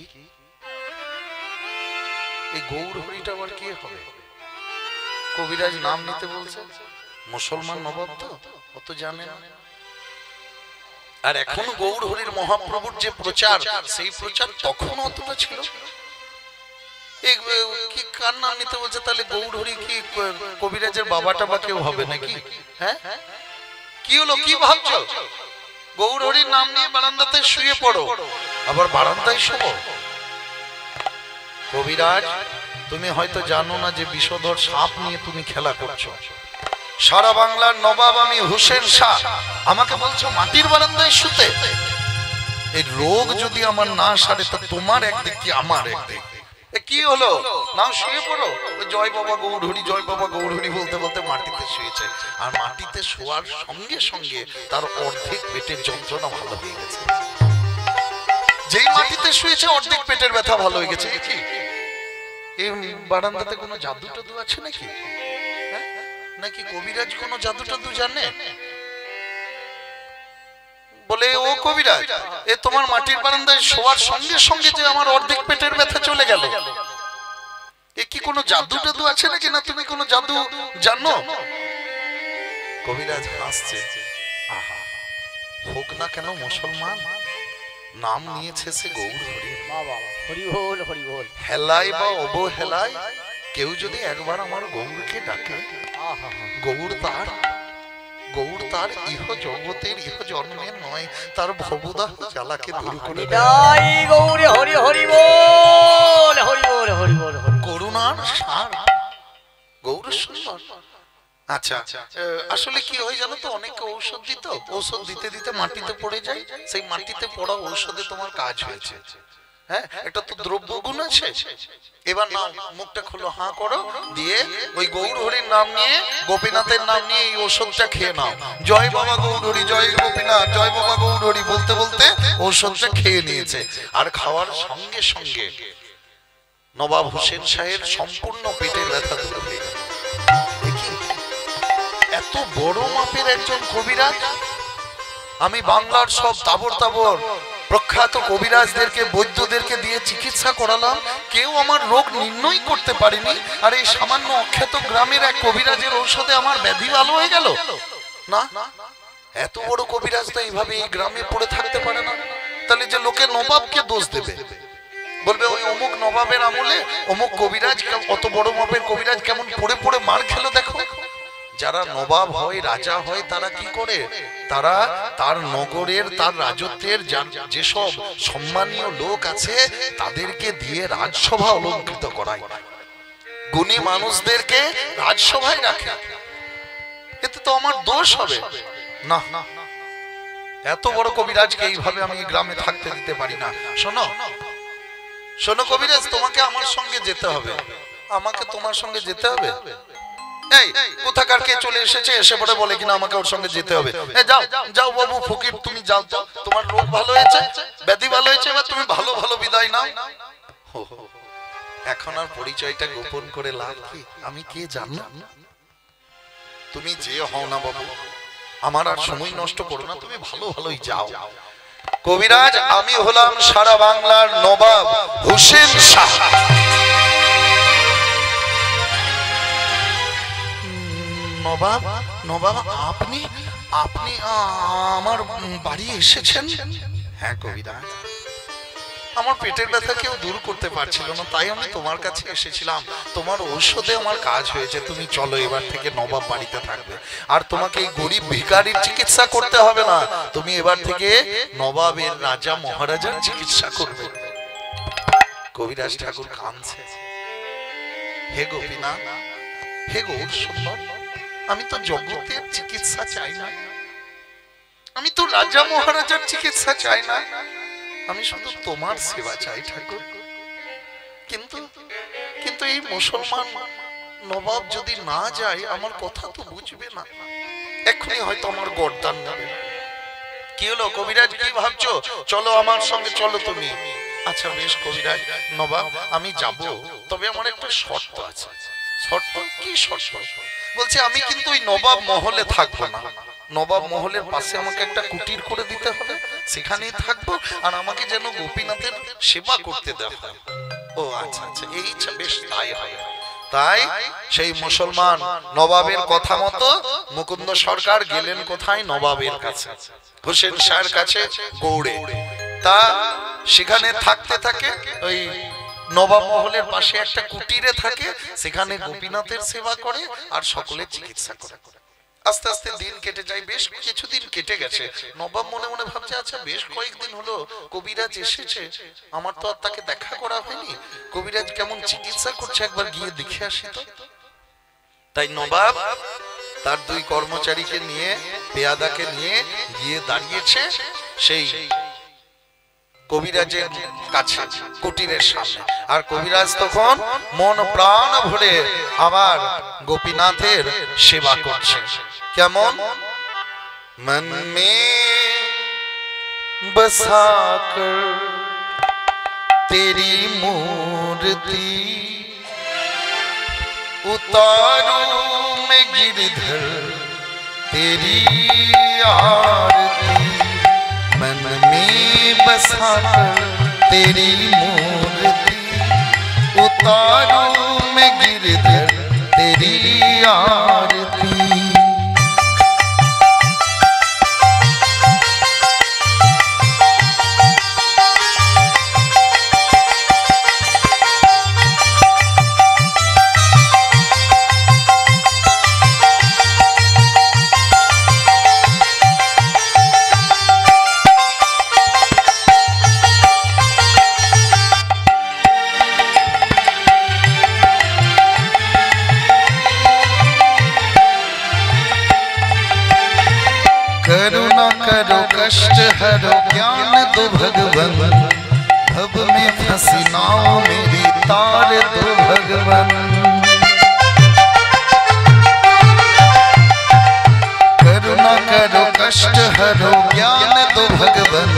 এই গৌর হরিটা আবার কি হবে কবিরাজ নাম নিতে বলছে মুসলমান নবাব তো অত জানে না আর এখন গৌর হরির মহাপ্রভুর যে প্রচার সেই প্রচার তখন অতটা ছিল কি কার নাম নিতে বলছে তাহলে গৌর হরি কি কবিরাজের বাবাটা বা কেউ হবে নাকি হ্যাঁ কি হলো কি ভাবছো গৌর হরির নাম নিয়ে বারান্দাতে শুয়ে পড়ো আবার বারান্দায় শোবো কবিরাজ তুমি হয়তো জানো না যে বিষধর সাপ নিয়ে তুমি খেলা করছো সারা বাংলার নবাব আমি হোসেন শাহ আমাকে বলছো মাটির বারান্দায় শুতে এই রোগ যদি আমার না সারে তো তোমার একদিক কি আমার একদিক কি হলো না শুয়ে পড়ো জয় বাবা গৌরহরি জয় বাবা গৌরহরি বলতে বলতে মাটিতে শুয়েছে আর মাটিতে শোয়ার সঙ্গে সঙ্গে তার অর্ধেক পেটের যন্ত্রণা ভালো হয়ে গেছে যেই মাটিতে শুয়েছে অর্ধেক পেটের ব্যথা ভালো হয়ে গেছে কি এই বারান্দাতে কোনো জাদু টাদু আছে নাকি নাকি কবিরাজ কোনো জাদু টাদু জানে বলে ও কবিরাজ এ তোমার মাটির বারান্দায় শোয়ার সঙ্গে সঙ্গে যে আমার অর্ধেক পেটের ব্যথা চলে গেল এ কি কোনো জাদু টাদু আছে নাকি না তুমি কোনো জাদু জানো কবিরাজ হাসছে আহা হোক না কেন মুসলমান নাম নিয়েছে সে গৌর হরি হরি বল হরি বল হেলাই বা অবহেলায় কেউ যদি একবার আমার গৌরকে ডাকে গৌর তার গৌর তার ইহ জগতের ইহ জন্মের নয়, তার ভবদাহ জ্বালাকে দূর করে দেয়। নিতাই গৌরে হরি হরি বল, হরি বল, হরি বল, হরি বল। করুণার সার গৌর সুন্দর। আচ্ছা, আসলে কি হয় জানো তো, অনেককে ঔষধ দিত, ঔষধ দিতে দিতে মাটিতে পড়ে যায়, সেই মাটিতে পড়া ঔষধে তোমার কাজ হয়েছে। হ্যাঁ, একটা তো দ্রব্য গুণ আছে। এবার নাও, মুখটা খুলো, হাঁ করো, দিয়ে ওই গৌর হরির নাম নিয়ে, গোপীনাথের নাম নিয়ে এই ওষুধটা খেয়ে নাও। জয় বাবা গৌর হরি, জয় গোপীনাথ, জয় বাবা গৌর হরি বলতে বলতে ওষুধটা খেয়ে নিয়েছে। আর খাওয়ার সঙ্গে সঙ্গে নবাব হোসেন শাহের সম্পূর্ণ পেটের ব্যথা দূর হয়ে গেল। এত বড় মাপের একজন কবিরাজ, আমি বাংলার সব তাবর তাবর প্রখ্যাত কবিরাজদেরকে, বৈদ্যদেরকে দিয়ে চিকিৎসা করালাম, কেউ আমার রোগ নির্ণয় করতে পারেনি। আর এই সামান্য অখ্যাত গ্রামের এক কবিরাজের ঔষধে আমার ব্যাধি ভালো হয়ে গেল না। এত বড় কবিরাজ তো এইভাবে এই গ্রামে পড়ে থাকতে পারে না। তাহলে যে লোকে নবাবকে দোষ দেবে, বলবে ওই অমুক নবাবের আমলে অমুক কবিরাজ, অত বড় মাপের কবিরাজ কেমন পড়ে পড়ে মার খেলো দেখো। যারা নবাব হয়, রাজা হয়, তারা কি করে, তারা তার নগরের, তার রাজত্বের যেসব সম্মানীয় লোক আছে তাদেরকে দিয়ে রাজসভা অলঙ্কৃত করায়, গুণী মানুষদেরকে রাজসভায় রাখে। এতে তো আমার দোষ হবে না। এত বড় কবিরাজকে এইভাবে আমি গ্রামে থাকতে দিতে পারি না। শোনো শোনো কবিরাজ, তোমাকে আমার সঙ্গে যেতে হবে, আমাকে তোমার সঙ্গে যেতে হবে। এই কোথাকার কে চলে এসেছে, এসে পরে বলে কিনা আমাকে ওর সঙ্গে যেতে হবে। যাও যাও বাবু ফকির, তুমি যাও তো, তোমার রোগ ভালো হয়েছে, ব্যাধি ভালো হয়েছে, এবার তুমি ভালো ভালো বিদায় নাও। এখন আর পরিচয়টা গোপন করে লাভ কি? আমি কে জানলাম? তুমি যে হও না বাবু, আমার আর সময় নষ্ট করো না, তুমি ভালো ভালোই যাও। কবিরাজ, আমি হলাম সারা বাংলার নবাব হোসেন শাহ। নবাব, নবাব আপনি আপনি আমার বাড়ি এসেছেন? হ্যাঁ কবিরাজ, আমার পেটের ব্যথা কেউ দূর করতে পারছিল না, তাই আমি তোমার কাছে এসেছিলাম। তোমার ঔষধে আমার কাজ হয়েছে, তুমি চলো, এবার থেকে নবাব বাড়িতে থাকবে। আর তোমাকে এই গরিব ভিখারির চিকিৎসা করতে হবে না, তুমি এবার থেকে নবাবের, রাজা মহারাজার চিকিৎসা করবে। কবিরাজ ঠাকুর কাঁদছে, হে গোপীনাথ, হে গৌর সুন্দর, আমি তো জগতের চিকিৎসা চাই না, আমি তো রাজা মহারাজার চিকিৎসা চাই না, আমি শুধু তোমার সেবা চাই ঠাকুর। কিন্তু কিন্তু এই মুসলমান নবাব যদি না যায়, আমার কথা তো বুঝবে না, এক্ষুনি হয়তো আমার গর্দান নেবে। কি হলো কবিরাজ, কি ভাবছো? চলো আমার সঙ্গে, চলো তুমি। আচ্ছা বেশ কবিরাজ, নবাব আমি যাব, তবে আমার একটা শর্ত আছে। শর্ত কি? শর্ত বলছে, আমি কিন্তু ওই নবাব মহলে থাকবো না, নবাব মহলের পাশে আমাকে একটা কুটির করে দিতে হবে, সেখানেই থাকবো, আর আমাকে যেন গোপীনাথের সেবা করতে দেওয়া হয়। ও আচ্ছা আচ্ছা, এই বেশ, তাই হবে। তাই সেই মুসলমান নবাবের কথা মতো মুকুন্দ সরকার গেলেন কোথায়? নবাবের কাছে, হোসেন শাহের কাছে, গৌড়ে। তা সেখানে থাকতে থাকে, ওই নবাব মহলের পাশে একটা কুটিরে থাকে, সেখানে গোপীনাথের সেবা করে আর সকলের চিকিৎসা করে। আস্তে আস্তে দিন কেটে যায়, বেশ কিছুদিন কেটে গেছে। নবাব মনে মনে ভাবছে, আচ্ছা বেশ কয়েকদিন হলো কবিরাজ এসেছে, আমার তো আর তাকে দেখা করা হয়নি, কবিরাজ কেমন চিকিৎসা করছে, একবার গিয়ে দেখে আসি তো। তাই নবাব তার দুই কর্মচারীকে নিয়ে, পেয়াদাকে নিয়ে গিয়ে দাঁড়িয়েছে সেই কবিরাজের কাছে, কুটিরের সামনে। আর কবিরাজ তখন মন প্রাণ ভরে আবার গোপীনাথের সেবা করছে। কেমন? মন মে বসাকর তেরি মূর্তি उतारू मैं गिरधर तेरी आरती, मन में बसाकर तेरी मूर्ति उतारू मैं गिरधर तेरी आरती। कष्ट हरो ज्ञान दो भगवन, भव में फंसी नाव मेरी तार दो भगवन। करुणा करो कष्ट हरो ज्ञान दो भगवन,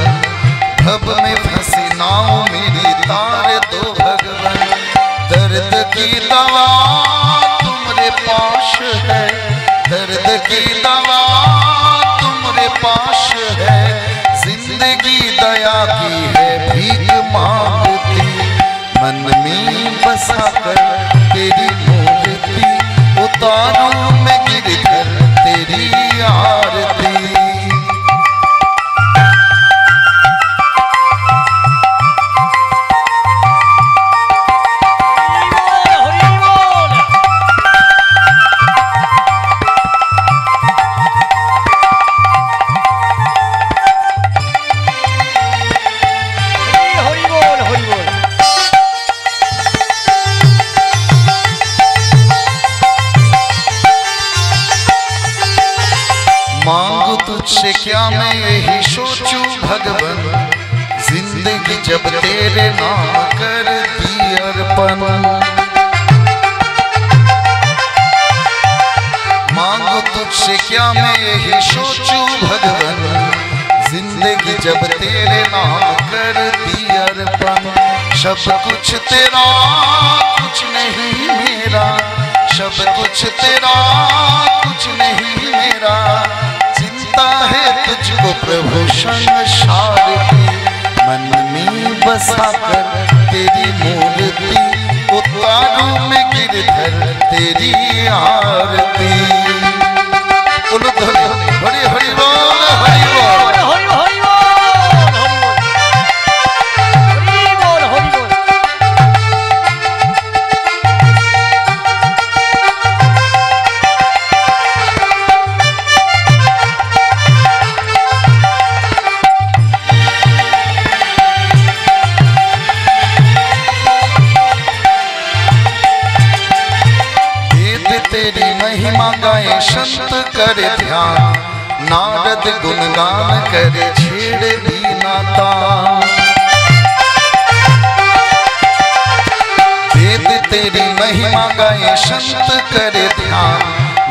भव में फंसी नाव मेरी तार दो भगवन। दर्द की दवा तुम्हारे पास है, दर्द की दवा तुम्हारे पास है, जिंदगी दया की है भीख मांगती। मन में बसा कर तेरी मूर्ति, उतारूं मैं गिरकर तेरी आरती। मांगू तुझसे क्या मैं यही सोचूं भगवन, जिंदगी जब तेरे नाम कर दी अर्पण। मांगू तुझसे क्या मैं यही सोचूं भगवन, जिंदगी जब तेरे नाम कर दी अर्पण। सब कुछ तेरा कुछ नहीं मेरा, सब कुछ तेरा कुछ नहीं मेरा। चिंता है तुझको प्रभु संसार की, मन में बसा कर तेरी मूर्ति, उतारूं मैं गिरधर तेरी आरती। बोलो धोले हरि हरि बोल हरि बोल। तेरी महिमा गाए संत करे ध्यान, नारद गुणगान करे छेड़े बीना तान। वेद तेरी महिमा गाए संत करे ध्यान,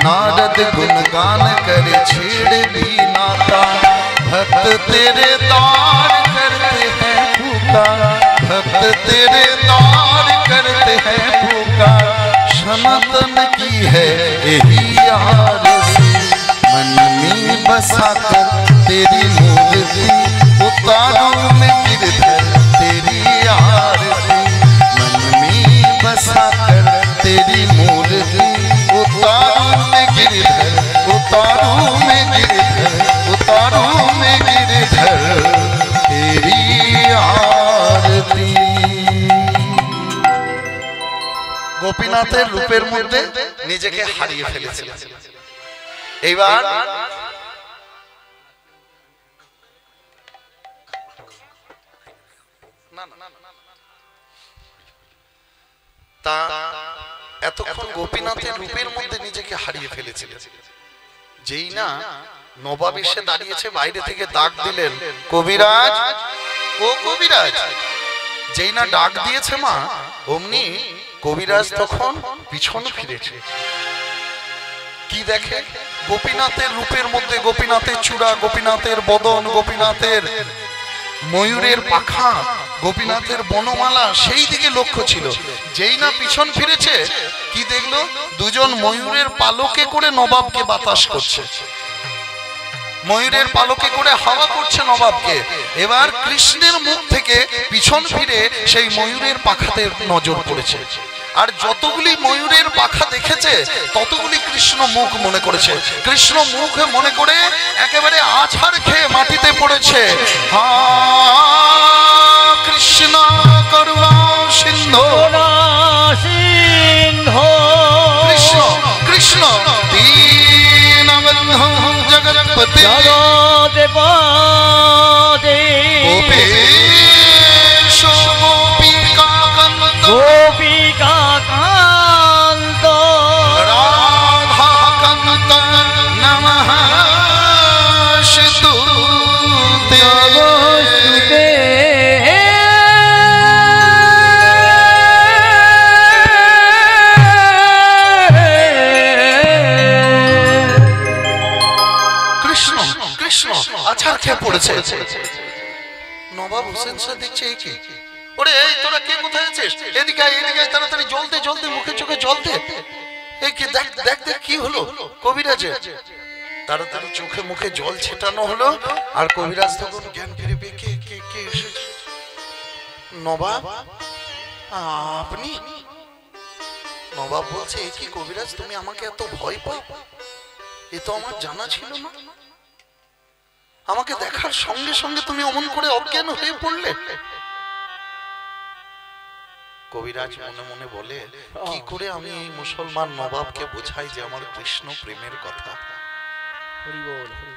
नारद गुणगान करे छेड़े बीना तान। भक्त तेरे द्वार करते हैं पुकार, भक्त तेरे द्वार करते हैं पुकार। सनातन की है यही आरज़ू, मन में बसा कर तेरी मूर्ति, उतारूं मैं गिरधर तेरी आरती। मन में बसा कर तेरी मूर्ति, उतारूं मैं गिरधर, उतारूं मैं गिरधर, उतारूं मैं गिरधर तेरी आरती। গোপীনাথের রূপের মধ্যে নিজেকে হারিয়ে ফেলেছিলেন। এইবার তা এতক্ষণ গোপীনাথের রূপের মধ্যে নিজেকে হারিয়ে ফেলেছিলেন। যেই না নবাব এসে দাঁড়িয়েছে বাইরে থেকে ডাক দিলেন, কবিরাজ ও কবিরাজ। যেই না ডাক দিয়েছে মা, অমনি কবিরাজ তখন পিছন ফিরেছে। কি দেখে? গোপীনাথের রূপের মধ্যে গোপীনাথের চূড়া, গোপীনাথের বদন, গোপীনাথের ময়ূরের পাখা, গোপীনাথের বনমালা সেই দিকে লক্ষ্য ছিল। যেই না পিছন ফিরেছে, কি দেখলো? দুজন ময়ূরের পালকে করে নবাবকে বাতাস করছে, ময়ূরের পালকে করে হাওয়া করছে নবাবকে। এবার কৃষ্ণের মুখ থেকে পিছন ফিরে সেই ময়ূরের পাখাতে নজর পড়েছে। আর যতগুলি ময়ূরের পাখা দেখেছে ততগুলি কৃষ্ণ মুখ মনে করেছে। কৃষ্ণ মুখ মনে করে একেবারে আছাড় খেয়ে মাটিতে পড়েছে। হা কৃষ্ণ করুণা সিন্ধু, কৃষ্ণ কৃষ্ণ দীনবন্ধু জগৎপতি, গোপেশ গোপিকা কান্ত, গোপিকা কান্ত রাধা কান্ত নমঃ শিতু পড়েছে। নবাব হোসেন শাহ দেখছে এই কি, ওরে এই তোরা কে কোথায় আছিস, এদিকে আয়, এদিকে আয়, তাড়াতাড়ি জল দে, জল দে, মুখে চোখে জল দে। এই কি, দেখ দেখ দেখ কি হলো কবিরাজে। তাড়াতাড়ি চোখে মুখে জল ছেটানো হলো, আর কবিরাজ তখন জ্ঞান ফিরে পেয়ে কে কে কে এসেছে। নবাব আপনি? নবাব বলছে এ কি কবিরাজ, তুমি আমাকে এত ভয় পাও, এ তো আমার জানা ছিল না। আমাকে দেখার সঙ্গে সঙ্গে তুমি অমন করে অজ্ঞান হয়ে পড়লে। কবিরাজ মনে মনে বলে কি করে আমি এই মুসলমান নবাবকে বোঝাই যে আমার কৃষ্ণ প্রেমের কথা।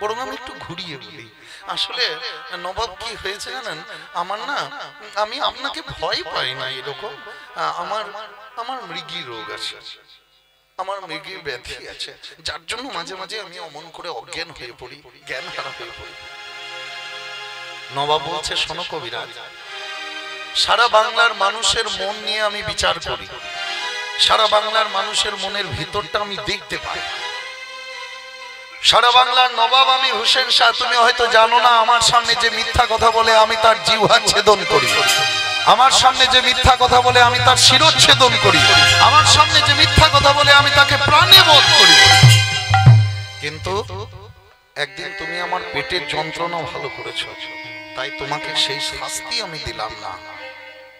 বরং আমি একটু ঘুরিয়ে বলি, আসলে নবাব কি হয়েছে জানেন, আমার না, আমি আপনাকে ভয় পাই না এরকম, আমার আমার মৃগী রোগ আছে, আমার মৃগীর ব্যাধি আছে, যার জন্য মাঝে মাঝে আমি অমন করে অজ্ঞান হয়ে পড়ি, জ্ঞান হারা হয়ে পড়ি। নবাব বলছে শোনো কবিরাজ, সারা বাংলার মানুষের মন নিয়ে আমি বিচার করি, সারা বাংলার মানুষের মনের ভিতরটা আমি দেখতে পাই। সারা বাংলার নবাব আমি হোসেন শাহ, তুমি হয়তো জানো না আমার সামনে যে মিথ্যা কথা বলে আমি তার জিহ্বা ছেদন করি, আমার সামনে যে মিথ্যা কথা বলে আমি তার শিরচ্ছেদন করি, আমার সামনে যে মিথ্যা কথা বলে আমি তাকে প্রাণে বধ করি। কিন্তু একদিন তুমি আমার পেটের যন্ত্রণা ভালো করেছো, তাই তোমাকে সেই শাস্তি আমি দিলাম না,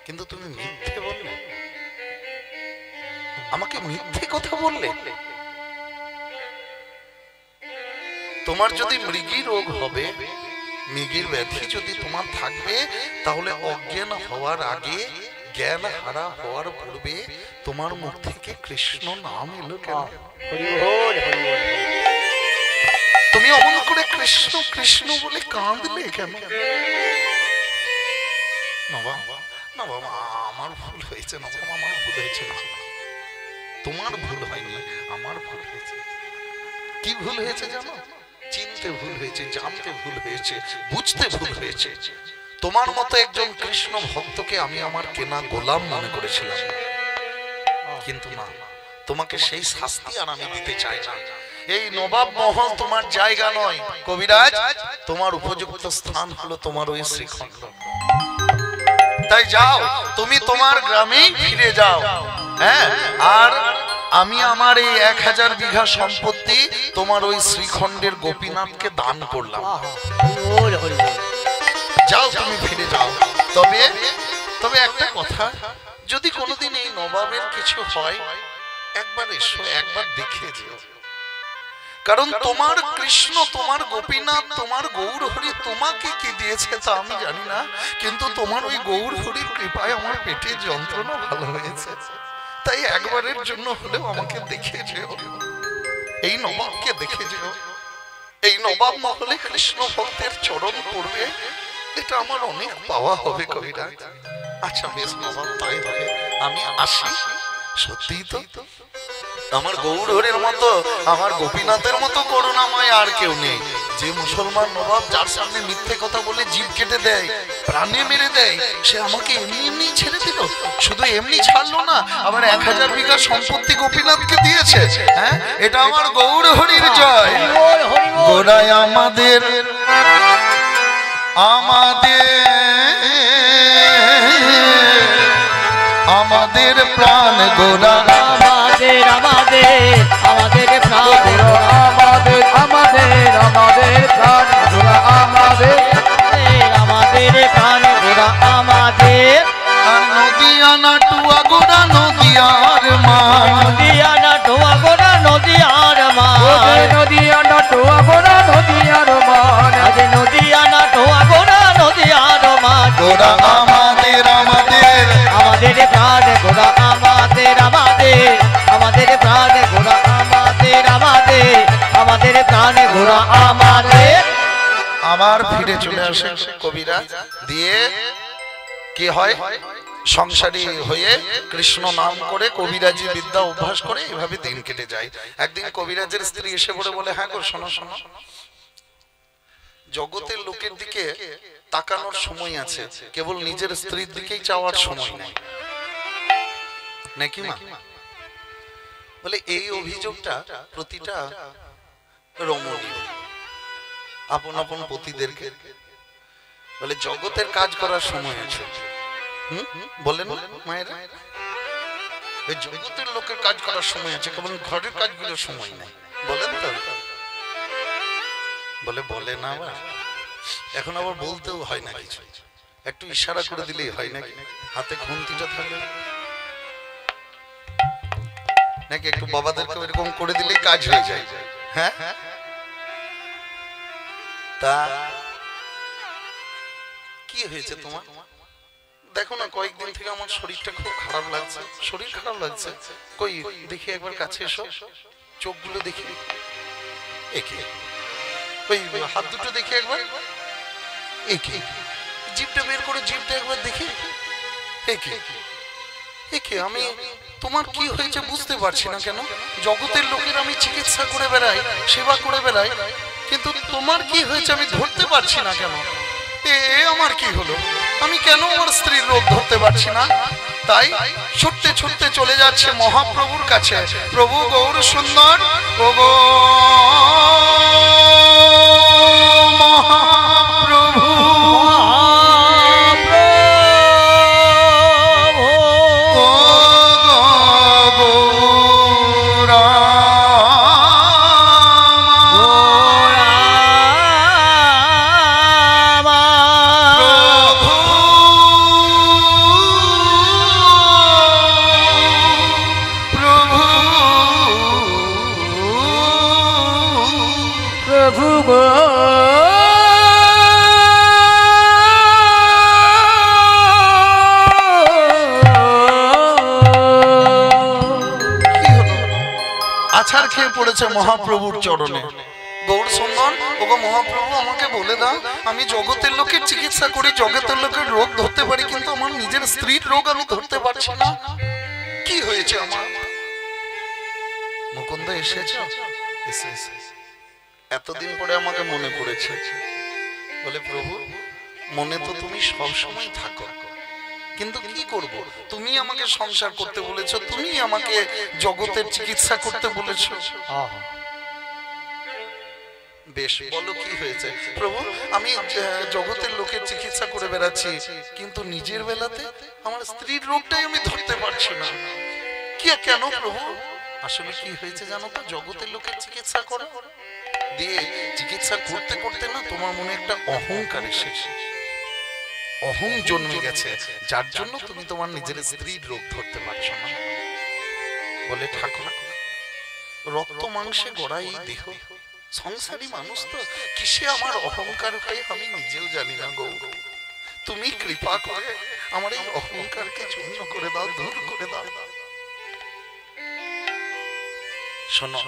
কিন্তু তুমি মিথ্যে বললে, আমাকে মিথ্যে কথা বললে। তোমার যদি মৃগী রোগ হবে, মৃগীর ব্যাধি যদি তোমার থাকবে, তাহলে অজ্ঞান হওয়ার আগে, জ্ঞান হারা হওয়ার পূর্বে তোমার মুখ থেকে কৃষ্ণ নাম এলো কেন? তুমি অমন করে কৃষ্ণ কৃষ্ণ বলে কাঁদলে কেন? নবাব, নবাব আমার ভুল হয়েছে, নবাব আমার ভুল হয়েছে, তোমার ভুল হয়নি, আমার ভুল হয়েছে। কি ভুল হয়েছে জানো? চিনতে ভুল হয়েছে, জানতে ভুল হয়েছে, বুঝতে ভুল হয়েছে। তোমার মতো একজন কৃষ্ণ ভক্তকে আমি আমার কেনা গোলাম মনে করেছিলাম, কিন্তু না, তোমাকে সেই শাস্তি আর আমি দিতে চাই না। এই নবাব মহল তোমার জায়গা নয় কবিরাজ, তোমার উপযুক্ত স্থান হলো তোমার ওই শ্রীখণ্ড। তাই যাও, তুমি তোমার গ্রামেই ফিরে যাও। হ্যাঁ, আর আমি আমার এই 1000 বিঘা সম্পত্তি তোমার ওই শ্রীখণ্ডের গোপীনাথকে দান করলাম। যাও, তুমি ফিরে যাও। তবে তবে একটা কথা, যদি কোনোদিন এই নবাবের কিছু হয়, একবার এসো, একবার দেখে যেও। কারণ তোমার কৃষ্ণ, তোমার গোপীনাথ, তোমার গৌর হরি তোমাকে কি দিয়েছে তা আমি জানি না, কিন্তু তোমার ওই গৌর হরির কৃপায় আমার পেটের যন্ত্রণা ভালো হয়েছে। তাই একবারের জন্য হলেও আমাকে দেখে যেও, এই নবাবকে দেখে যেও। এই নবাব মহলে কৃষ্ণ ভক্তের চরণ পড়বে, এটা আমার অনেক পাওয়া হবে কবিরাজ। আচ্ছা বেশ নবাব, তাই হবে, আমি আসি। সত্যিই তো আমার গৌর হরির মতো, আমার গোপীনাথের মতো করুণাময় আর কেউ নেই। যে মুসলমান নবাব যার সামনে মিথ্যে কথা বলে জিভ কেটে দেয়, প্রাণে মেরে দেয়, সে আমাকে এমনি এমনি ছেড়ে দিল। শুধু এমনি ছাড়লো না, আবার 1000 বিঘা সম্পত্তি গোপীনাথকে দিয়েছে। হ্যাঁ, এটা আমার গৌর হরির জয়। গোড়ায় আমাদের আমাদের প্রাণ গোড়া, আমাদের আমাদের আমাদের প্রাণ আমাদের আমাদের আমাদের প্রাণ গোড়া, আমাদের আমাদের প্রাণ গোড়া, আমাদের আর নদিয়ানা টুয়া গোড়া, নদিয়ার মা, নদিয়ানা টোয়া গোড়া, নদিয়ার মা, নদিয়ানা টোয়া গোড়া, নদিয়ার মান, আজ নদিয়ানা টোয়া গোড়া, নদিয়ার মা, গোড়া আমাদের আমাদের আমাদের প্রাণ গোড়া, আমাদের আমাদের আমাদের প্রাণ গোড়া, আমাদের আমাদের আমাদের প্রাণ গোড়া, আমাদের। আবার ফিরে চলে আসে কবিরা, দিয়ে কি হয়, সংসারী হয়ে কৃষ্ণ নাম করে কবিরাজি বিদ্যা অভ্যাস করে এভাবে দিন কেটে যায়। একদিন কবিরাজের স্ত্রী এসে বলে, হ্যাঁ গো শোনো শোনো, জগতের লোকের দিকে তাকানোর সময় আছে, কেবল নিজের স্ত্রীর দিকেই চাওয়ার সময় নেই, নাকি মা? বলে এই অভিযোগটা প্রতিটা রমণী আপন আপন পতিদেরকে বলে জগতের কাজ করার সময় আছে। বলেন মায়েরা, এই জগতের লোকের কাজ করার সময় আছে, কেবল ঘরের কাজগুলোর সময় নাই। বলেন তো? বলে বলে না, আবার এখন আবার বলতেও হয় না কিছু, একটু ইশারা করে দিলেই হয় নাকি? হাতে খুন্তিটা থাকলে নাকি একটু বাবাদেরকে এরকম করে দিলেই কাজ হয়ে যায়। হ্যাঁ, তা কি হয়েছে তোমার? দেখো না, কয়েকদিন থেকে আমার শরীরটা খুব খারাপ লাগছে। শরীর খারাপ লাগছে? কই দেখি একবার কাছে এসো, চোখগুলো দেখি, একে ওই হাত দুটো দেখি একবার, একে জিভটা বের করে জিভটা একবার দেখি, একে একে আমি তোমার কি হয়েছে বুঝতে পারছি না কেন? জগতের লোকের আমি চিকিৎসা করে বেড়াই, সেবা করে বেড়াই, কিন্তু তোমার কি হয়েছে আমি ধরতে পারছি না কেন? আমার কি হলো? আমি কেন আমার স্ত্রীর রোগ ধরতে পারছি না? তাই ছুটতে ছুটতে চলে যাচ্ছে মহাপ্রভুর কাছে। প্রভু গৌর সুন্দর, প্রভু মহাপ্রভু আছাড় খেয়ে পড়েছে মহাপ্রভুর চরণে। গৌর সুন্দর, ওগো মহাপ্রভু, আমাকে বলে দাও, আমি জগতের লোকের চিকিৎসা করি, জগতের লোকের রোগ ধরতে পারি, কিন্তু আমার নিজের স্ত্রীর রোগ আমি ধরতে পারছি না। কি হয়েছে আমার? মুকুন্দ এসেছ? এতদিন পরে আমাকে মনে পড়েছে। বলে প্রভু, মনে তো তুমি সব সময় থাকো, কিন্তু কি করব? তুমি আমাকে সংসার করতে বলেছো, তুমি আমাকে জগতের চিকিৎসা করতে বলেছো। বেশ, বলো কি হয়েছে? প্রভু, আমি জগতের লোকের চিকিৎসা করে বেড়াচ্ছি, কিন্তু নিজের বেলাতে আমার স্ত্রীর রোগটাই আমি ধরতে পারছি না। কি কেন প্রভু? আসলে কি হয়েছে জানো তো? জগতের লোকের চিকিৎসা করো দিয়ে চিকিৎসা করতে করতে না তোমার মনে একটা অহংকার এসেছে, অহং জন্মে গেছে, যার জন্য তুমি তোমার নিজের স্ত্রীর রোগ ধরতে পারছো না। বলে ঠাকুর, রক্ত মাংসে গড়া এই দেহ, সংসারী মানুষ তো, কিসে আমার অহংকার হয় আমি নিজেও জানি না। গৌর, তুমি কৃপা করে আমার এই অহংকারকে চূর্ণ করে দাও, দূর করে দাও। শোনো,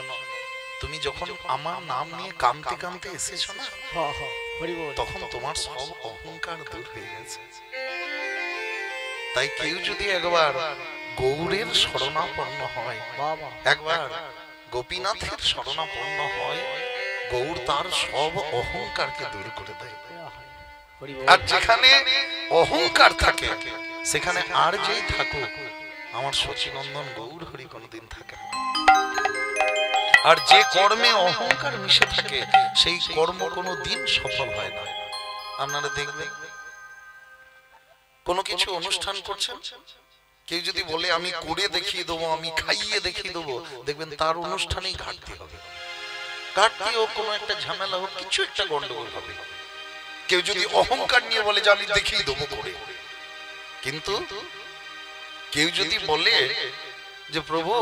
তুমি যখন আমার নাম নিয়ে কাঁদতে কাঁদতে এসেছো না, তখন তোমার সব অহংকার দূর হয়ে গেছে। তাই কেউ যদি একবার গৌরের শরণাপন্ন হয়, একবার গোপীনাথের শরণাপন্ন হয়, গৌর তার সব অহংকারকে দূর করে দেয়। আর যেখানে অহংকার থাকে সেখানে আর যেই থাকুক আমার সচিনন্দন গৌর হরি কোনদিন থাকে না। আর যে কর্মে অহংকার মিশে থাকে সেই কর্ম কোনো দিন সফল হয় না। আপনারা দেখবেন কোনো কিছু অনুষ্ঠান করছেন, কেউ যদি বলে আমি করে দেখিয়ে দেবো, আমি খাইয়ে দেখিয়ে দেবো, দেখবেন তার অনুষ্ঠানেই ঘাটতি হবে, ঘাটতি হোক, কোনো একটা ঝামেলা হোক, কিছু একটা গন্ডগোল হবে। কেউ যদি অহংকার নিয়ে বলে যে আমি দেখিয়ে দেবো করে, কিন্তু কেউ যদি বলে যে প্রভু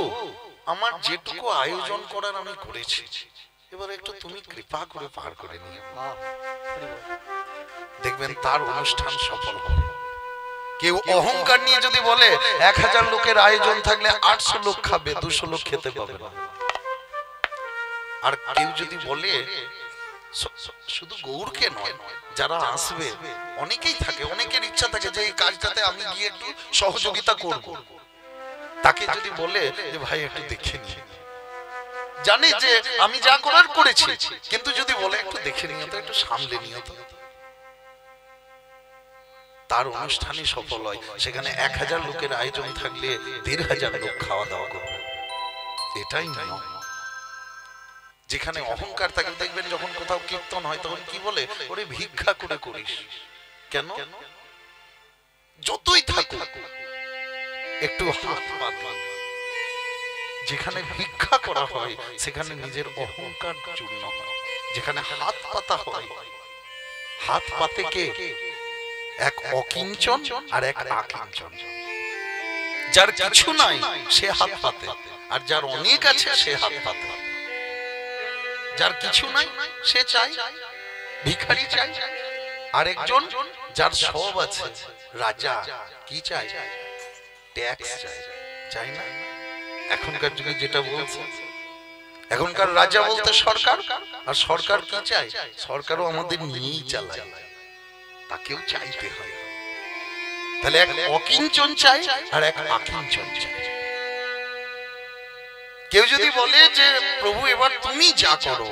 আমার যেটুকু আয়োজন করার আমি করেছি, এবার একটু তুমি কৃপা করে পার করে নিও, দেখবেন তার অনুষ্ঠান সফল হবে। কেউ অহংকার নিয়ে যদি বলে 1000 লোকের আয়োজন থাকলে 800 লোক খাবে, 200 লোক খেতে পাবে না। আর কেউ যদি বলে শুধু গৌরকে নয়, যারা আসবে অনেকেই থাকে, অনেকের ইচ্ছা থাকে যে এই কাজটাতে আমি গিয়ে একটু সহযোগিতা করব, তাকে যদি বলে যে ভাই একটু দেখে নিয়ে, জানে যে আমি যা করার করেছি, কিন্তু যদি বলে একটু দেখে নিও তো, একটু সামলে নিও তো, তার অনুষ্ঠানই সফল হয়। সেখানে 1000 লোকের আয়োজন থাকলে 1500 লোক খাওয়া দাওয়া করবে, এটাই নিয়ম। যেখানে অহংকার থাকে দেখবেন যখন কোথাও কীর্তন হয় তখন কি বলে, ওরে ভিক্ষা করে করিস, কেন? যতই থাকুক একটু হাত পাতলাম। যেখানে ভিক্ষা করা হয় সেখানে নিজের অহংকার চূর্ণ হয়। যেখানে হাত পাতা হয়, হাত পাতে কে? এক অকিঞ্চন আর এক আকিঞ্চন। যার কিছু নাই সে হাত পাতে, আর যার অনেক আছে সে হাত পাতে। যার কিছু নাই সে চাই, ভিখারি চাই। আরেকজন যার সব আছে, রাজা, কি চাই? ট্যাক্স চাই, চাই না? এখনকার যুগে যেটা বলছে, এখনকার রাজা বলতে সরকার, আর সরকার কি চাই? সরকারও আমাদের নিয়েই চালায়, তাকেও চাইতে হয়। তাহলে এক অকিঞ্চন চাই আর এক আকিঞ্চন চাই। কেউ যদি বলে যে প্রভু এবার তুমি যা করো,